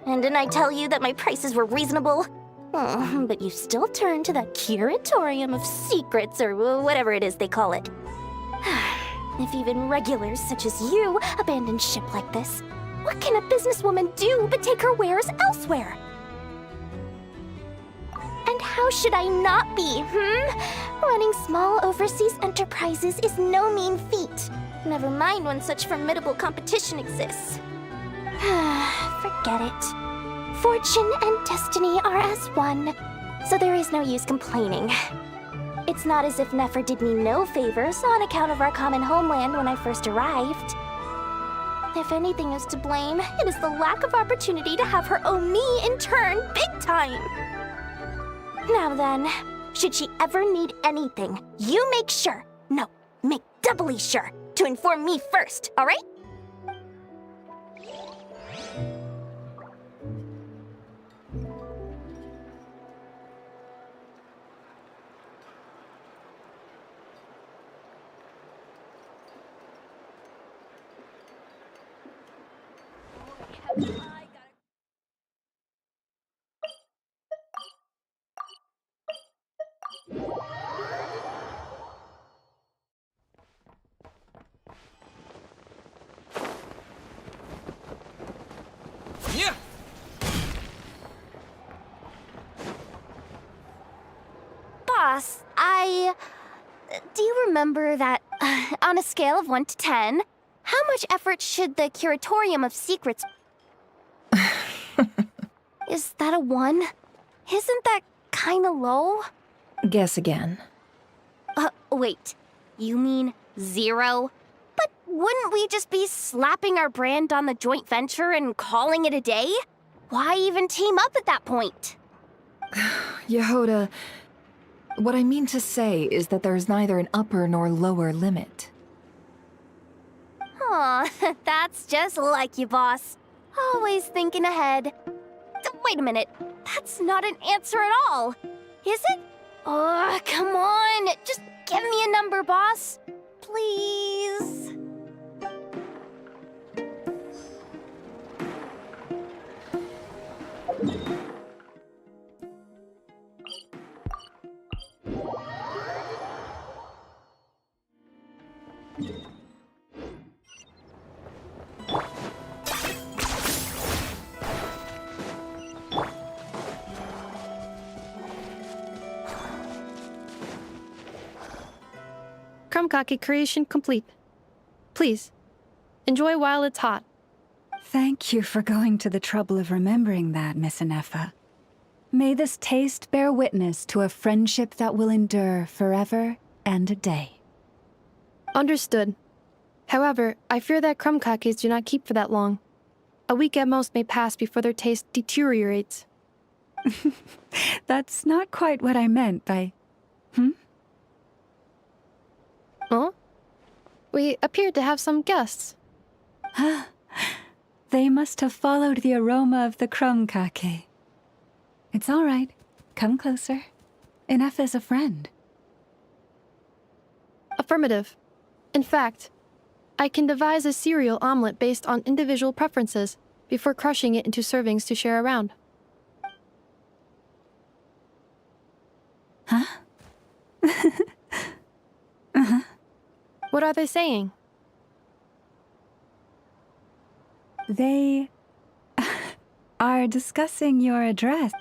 And didn't I tell you that my prices were reasonable? Oh, but you still turn to that curatorium of secrets, or whatever it is they call it. If even regulars such as you abandon ship like this, what can a businesswoman do but take her wares elsewhere? And how should I not be, Running small overseas enterprises is no mean feat. Never mind when such formidable competition exists. Forget it. Fortune and destiny are as one, so there is no use complaining. It's not as if Nefer did me no favors on account of our common homeland when I first arrived. If anything is to blame, it is the lack of opportunity to have her owe me in turn big time. Now then, should she ever need anything, you make sure, no, make doubly sure, to inform me first, alright? Yeah. Boss, do you remember that, on a scale of 1 to 10, how much effort should the Curatorium of Secrets... Is that a 1? Isn't that kinda low? Guess again. Wait. You mean 0? But wouldn't we just be slapping our brand on the joint venture and calling it a day? Why even team up at that point? Yehoda, what I mean to say is that there's neither an upper nor lower limit. Oh, that's just like you, boss. Always thinking ahead. Wait a minute. That's not an answer at all. Is it? Oh, come on. Just give me a number, boss. Please. Krumkake creation complete. Please, enjoy while it's hot. Thank you for going to the trouble of remembering that, Miss Anefa. May this taste bear witness to a friendship that will endure forever and a day. Understood. However, I fear that krumkakes do not keep for that long. A week at most may pass before their taste deteriorates. That's not quite what I meant by... Huh? We appeared to have some guests. They must have followed the aroma of the krumkake. It's all right. Come closer. Anefa's a friend. Affirmative. In fact, I can devise a cereal omelet based on individual preferences before crushing it into servings to share around. Huh? What are they saying? They are discussing your address.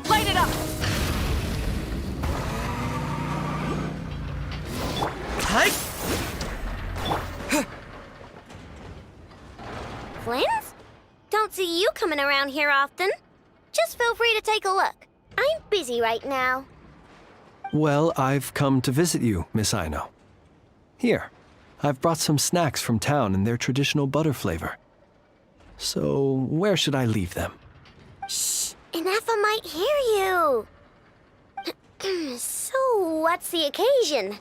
Light it up! Flins? Don't see you coming around here often. Just feel free to take a look. I'm busy right now. Well, I've come to visit you, Miss Aino. Here, I've brought some snacks from town in their traditional butter flavor. So, where should I leave them? Shh! Anefa might hear you! So, what's the occasion?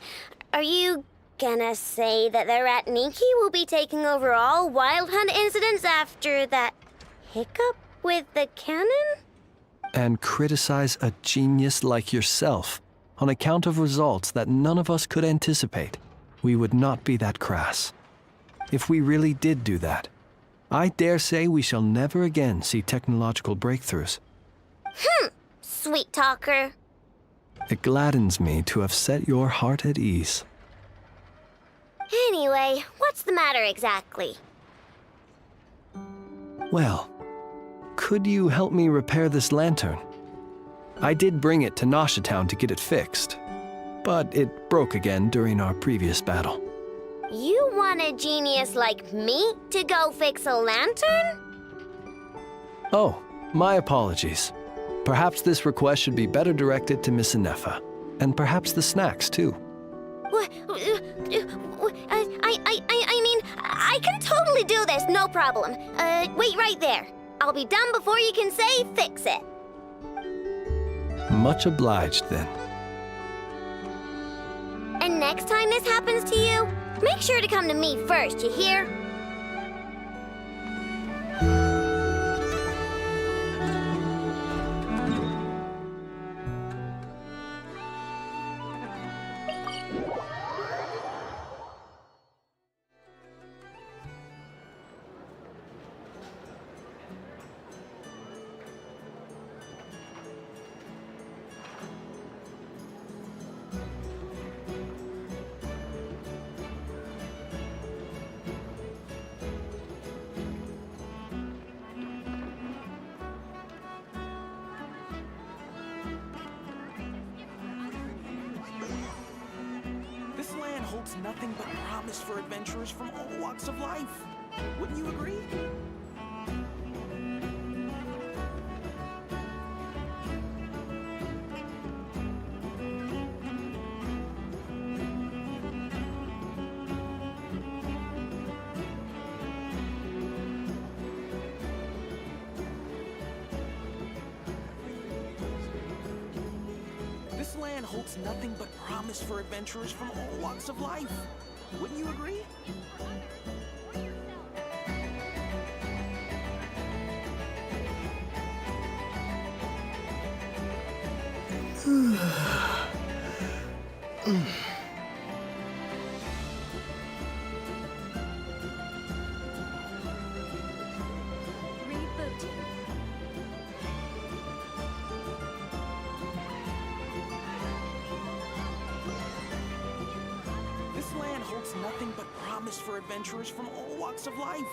Are you gonna say that the Rat Ninki will be taking over all Wild Hunt incidents after that hiccup with the cannon? And criticize a genius like yourself on account of results that none of us could anticipate. We would not be that crass. If we really did do that, I dare say we shall never again see technological breakthroughs. Sweet talker. It gladdens me to have set your heart at ease. Anyway, what's the matter exactly? Well, could you help me repair this lantern? I did bring it to Nasha Town to get it fixed, but it broke again during our previous battle. You want a genius like me to go fix a lantern? Oh, my apologies. Perhaps this request should be better directed to Miss Inefa, and perhaps the snacks too. I mean, I can totally do this, no problem. Wait right there. I'll be done before you can say fix it. Much obliged then. And next time this happens to you, make sure to come to me first, you hear? holds nothing but promise for adventurers from all walks of life. Wouldn't you agree? This land holds nothing but promise for adventurers from all walks of life. Wouldn't you agree? This land holds nothing but promise for adventurers from all walks of life.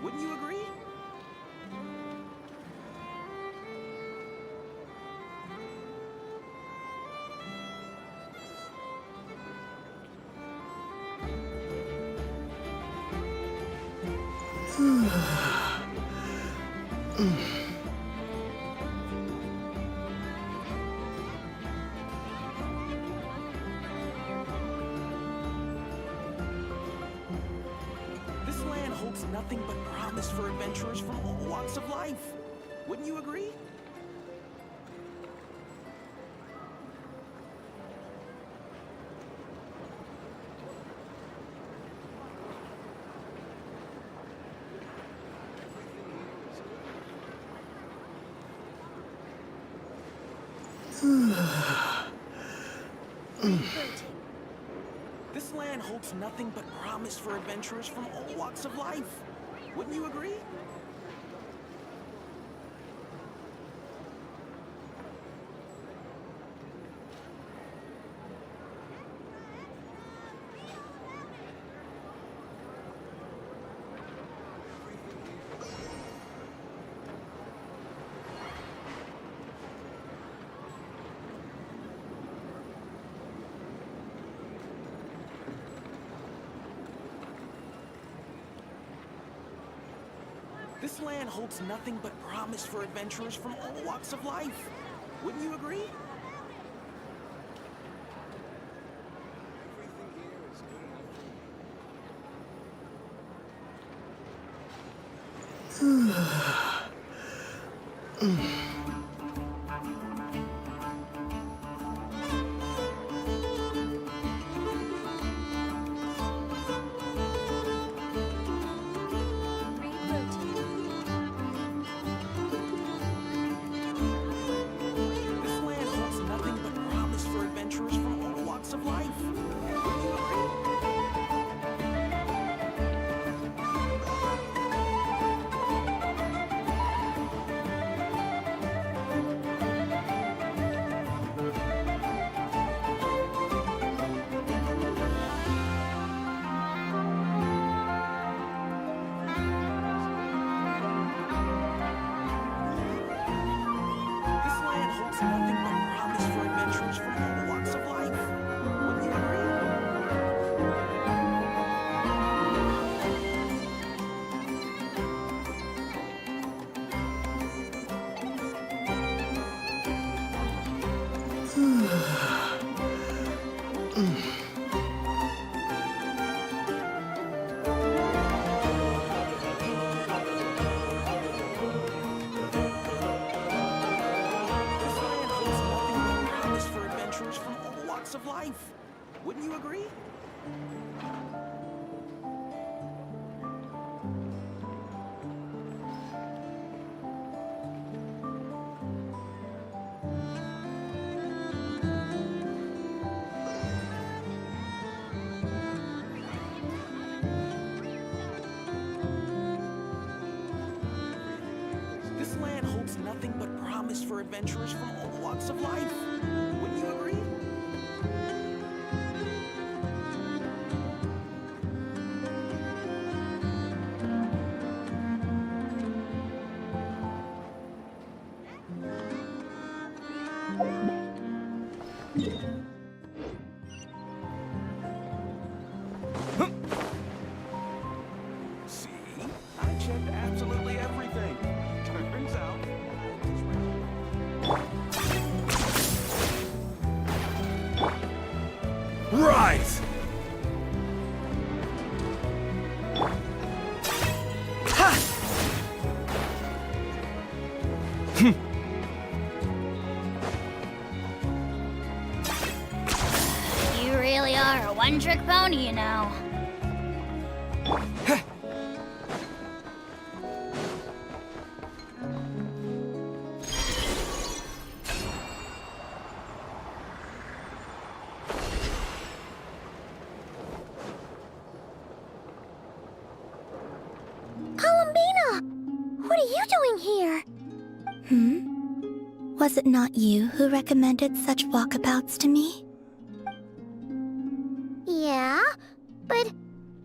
Wouldn't you agree? This land holds nothing but promise for adventurers from all walks of life. Wouldn't you agree? This land holds nothing but promise for adventurers from all walks of life. Wouldn't you agree? This land holds nothing but promise for adventurers from all walks of life. Wouldn't you agree? This land holds nothing but promise for adventurers from all walks of life. Wouldn't you agree? life. Wouldn't you agree? This land holds nothing but promise for adventurers from all walks of life. Wouldn't you agree? See? I checked absolutely everything. Turns out... Rise! You really are a one-trick pony, you know. Columbina! What are you doing here? Was it not you who recommended such walkabouts to me? Yeah, but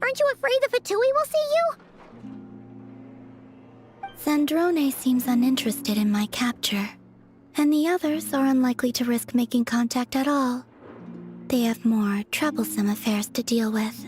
aren't you afraid the Fatui will see you? Zandrone seems uninterested in my capture, and the others are unlikely to risk making contact at all. They have more troublesome affairs to deal with.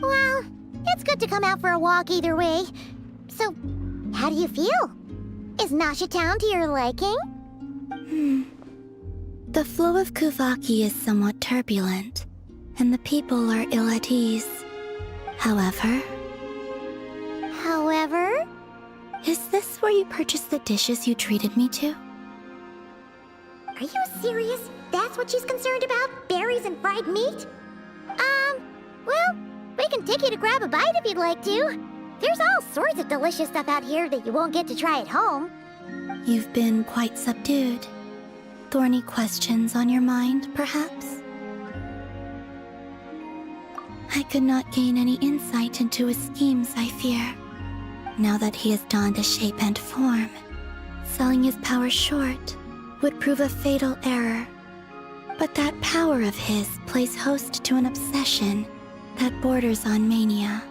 Well, it's good to come out for a walk either way. So, how do you feel? Is Nasha Town to your liking? The flow of Kuvaki is somewhat turbulent, and the people are ill at ease. However? Is this where you purchased the dishes you treated me to? Are you serious? That's what she's concerned about? Berries and fried meat? Well, we can take you to grab a bite if you'd like to. There's all sorts of delicious stuff out here that you won't get to try at home. You've been quite subdued. Thorny questions on your mind, perhaps? I could not gain any insight into his schemes, I fear. Now that he has donned a shape and form, selling his power short would prove a fatal error. But that power of his plays host to an obsession that borders on mania.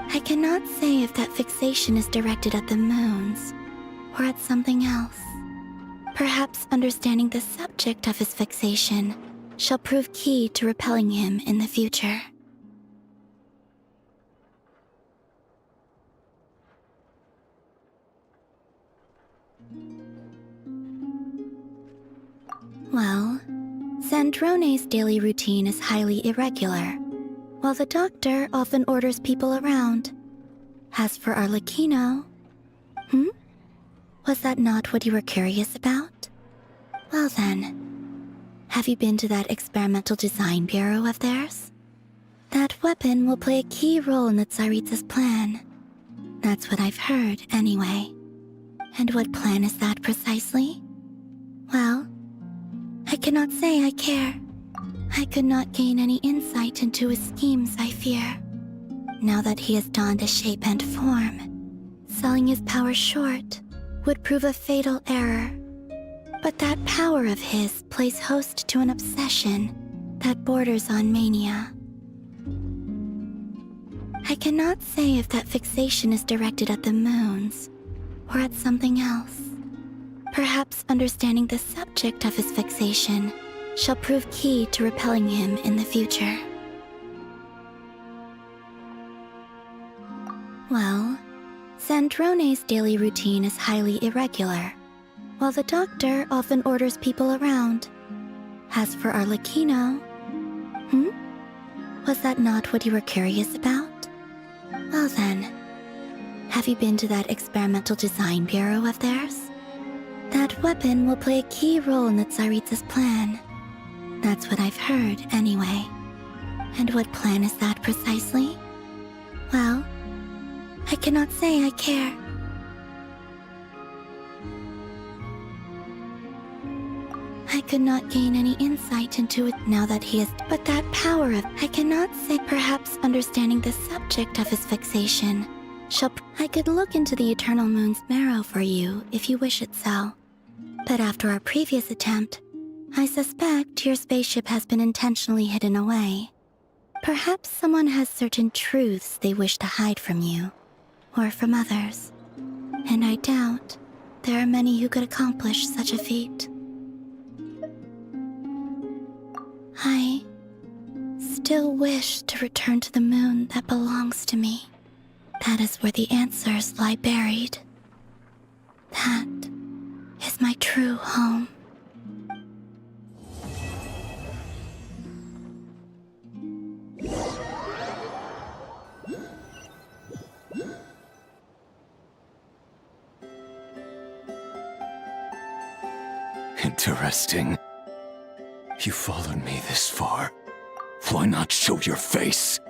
I cannot say if that fixation is directed at the moons or at something else. Perhaps understanding the subject of his fixation shall prove key to repelling him in the future. Well, Zandrone's daily routine is highly irregular, while the doctor often orders people around. As for Arlecchino... Was that not what you were curious about? Well then, have you been to that experimental design bureau of theirs? That weapon will play a key role in the Tsaritsa's plan. That's what I've heard, anyway. And what plan is that precisely? Well, I cannot say I care. I could not gain any insight into his schemes, I fear. Now that he has donned a shape and form, selling his power short would prove a fatal error. But that power of his plays host to an obsession that borders on mania. I cannot say if that fixation is directed at the moons or at something else. Perhaps understanding the subject of his fixation shall prove key to repelling him in the future. Well, Androne's daily routine is highly irregular, while the doctor often orders people around. As for Arlecchino... Was that not what you were curious about? Well then, have you been to that experimental design bureau of theirs? That weapon will play a key role in the Tsaritsa's plan. That's what I've heard, anyway. And what plan is that precisely? Well, I cannot say I care. I could not gain any insight into it now that he is, but that power of, I cannot say, perhaps understanding the subject of his fixation. I could look into the Eternal Moon's marrow for you, if you wish it so. But after our previous attempt, I suspect your spaceship has been intentionally hidden away. Perhaps someone has certain truths they wish to hide from you, or from others. And I doubt there are many who could accomplish such a feat. I still wish to return to the moon that belongs to me. That is where the answers lie buried. That is my true home. Interesting. You followed me this far. Why not show your face?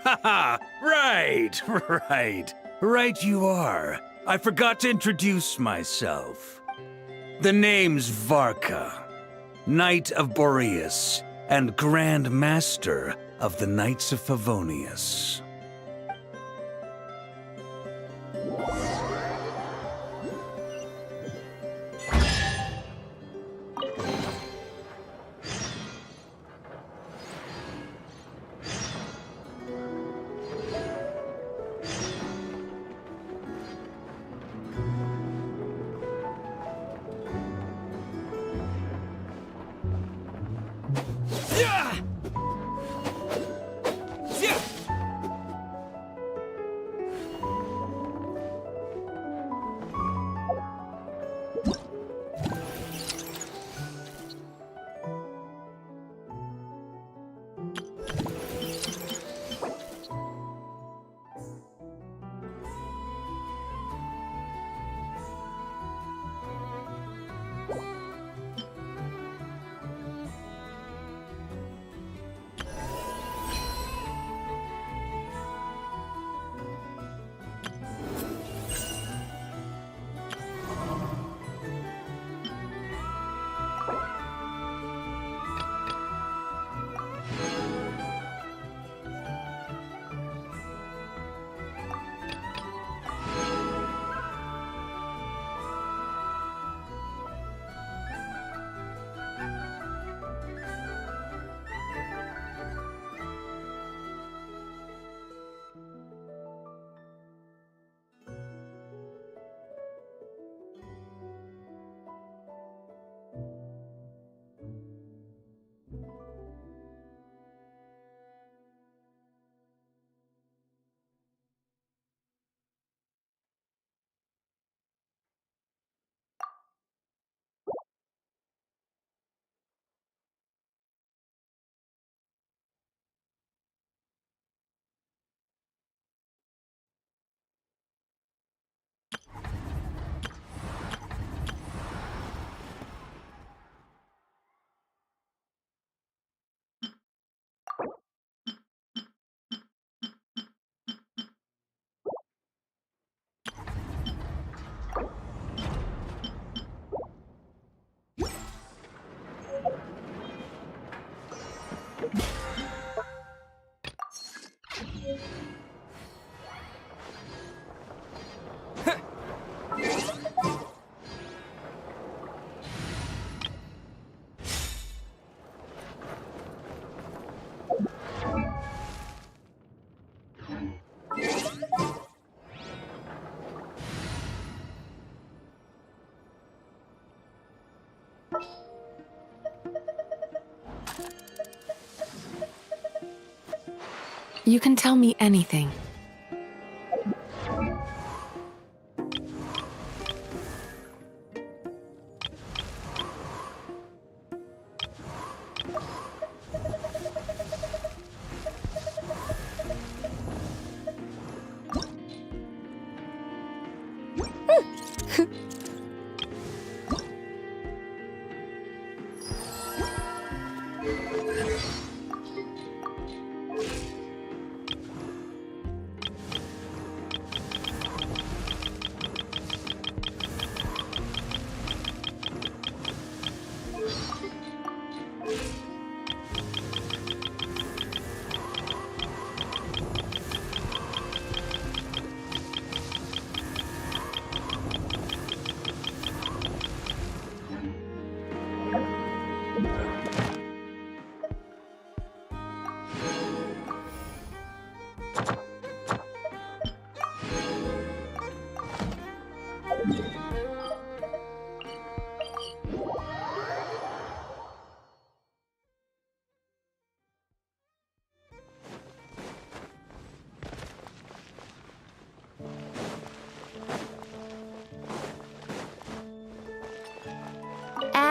Haha! Right! Right you are. I forgot to introduce myself. The name's Varka, Knight of Boreas, and Grand Master of the Knights of Favonius. You can tell me anything.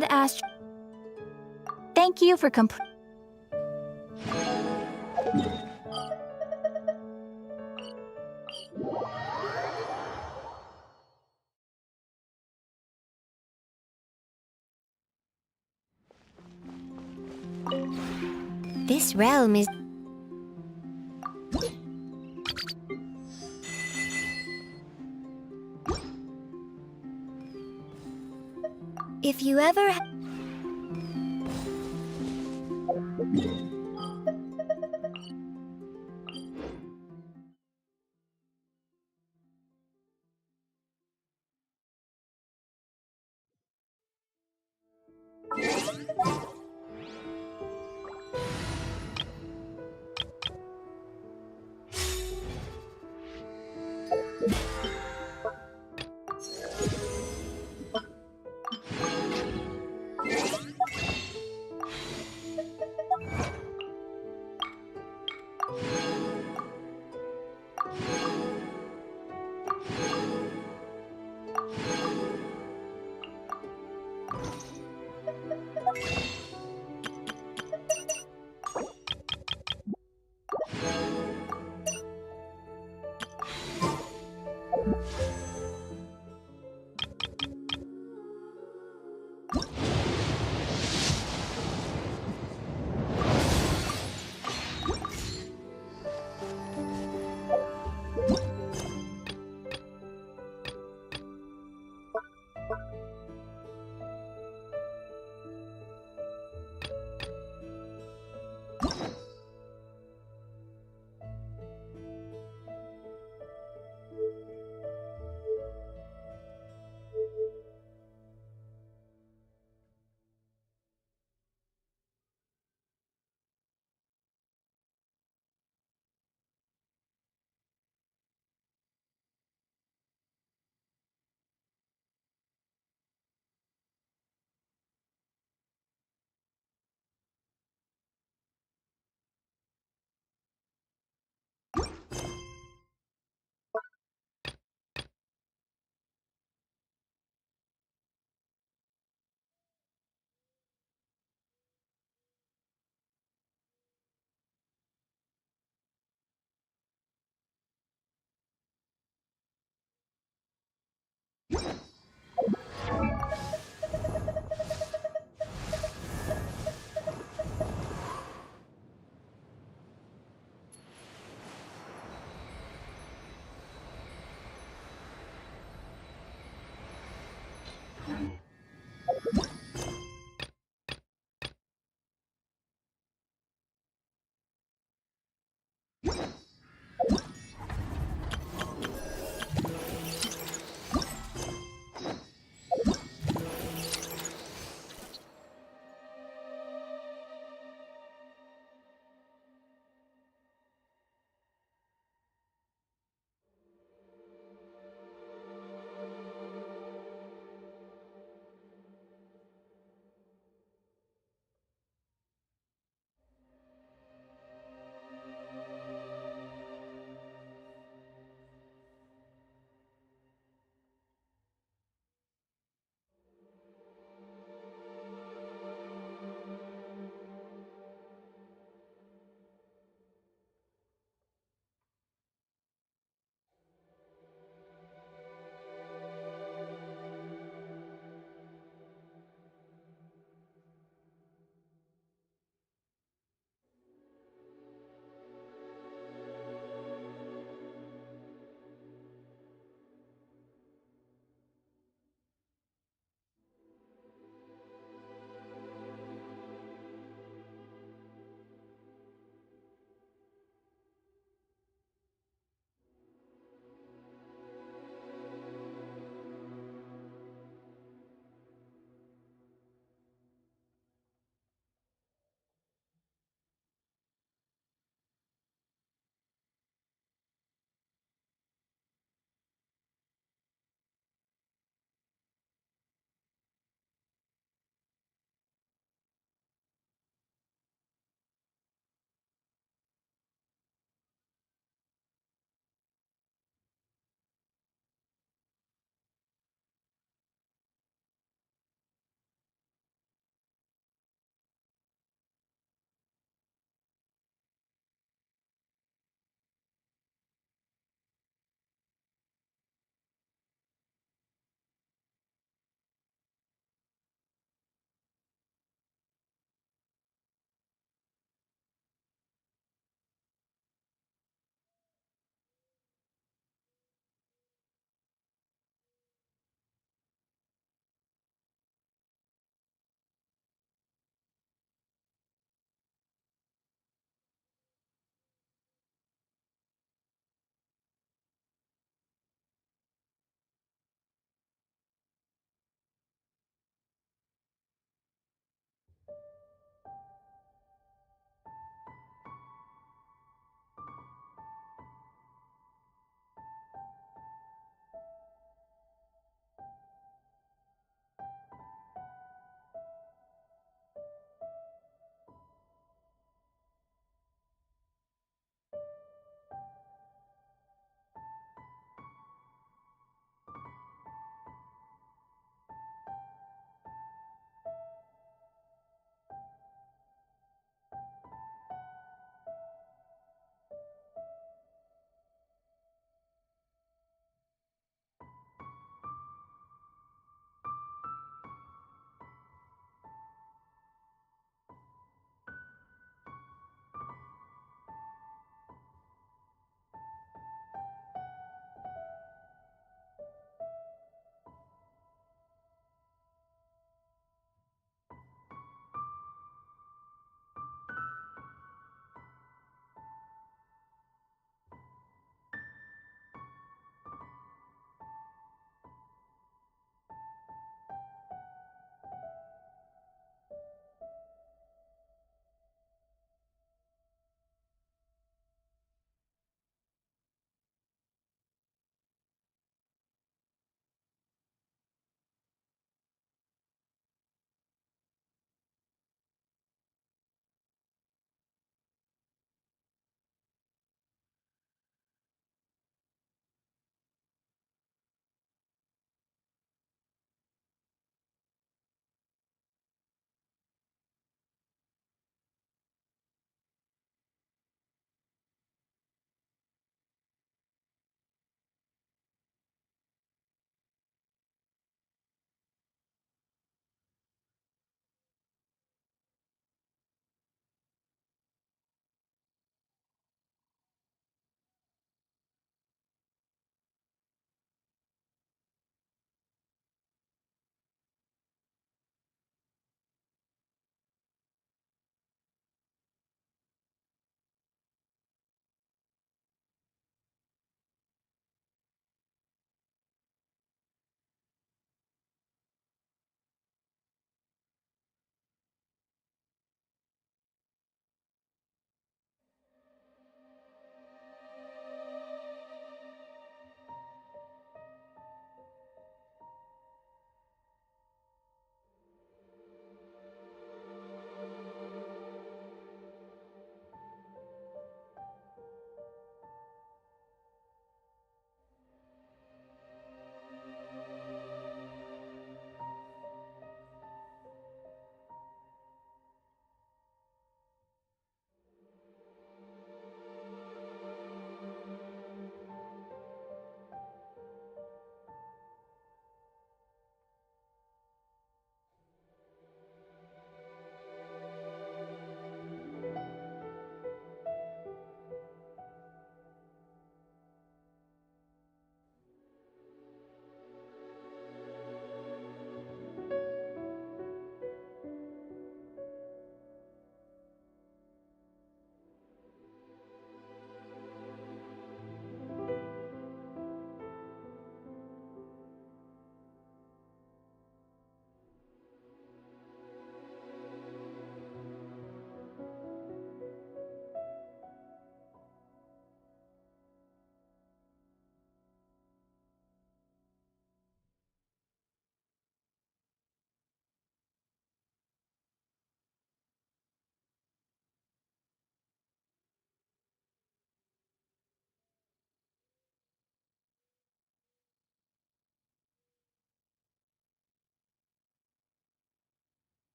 had asked. Thank you for This realm is... If you ever...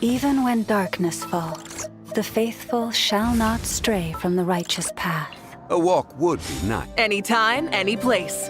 Even when darkness falls, the faithful shall not stray from the righteous path. A walk would be nice. Anytime, any place.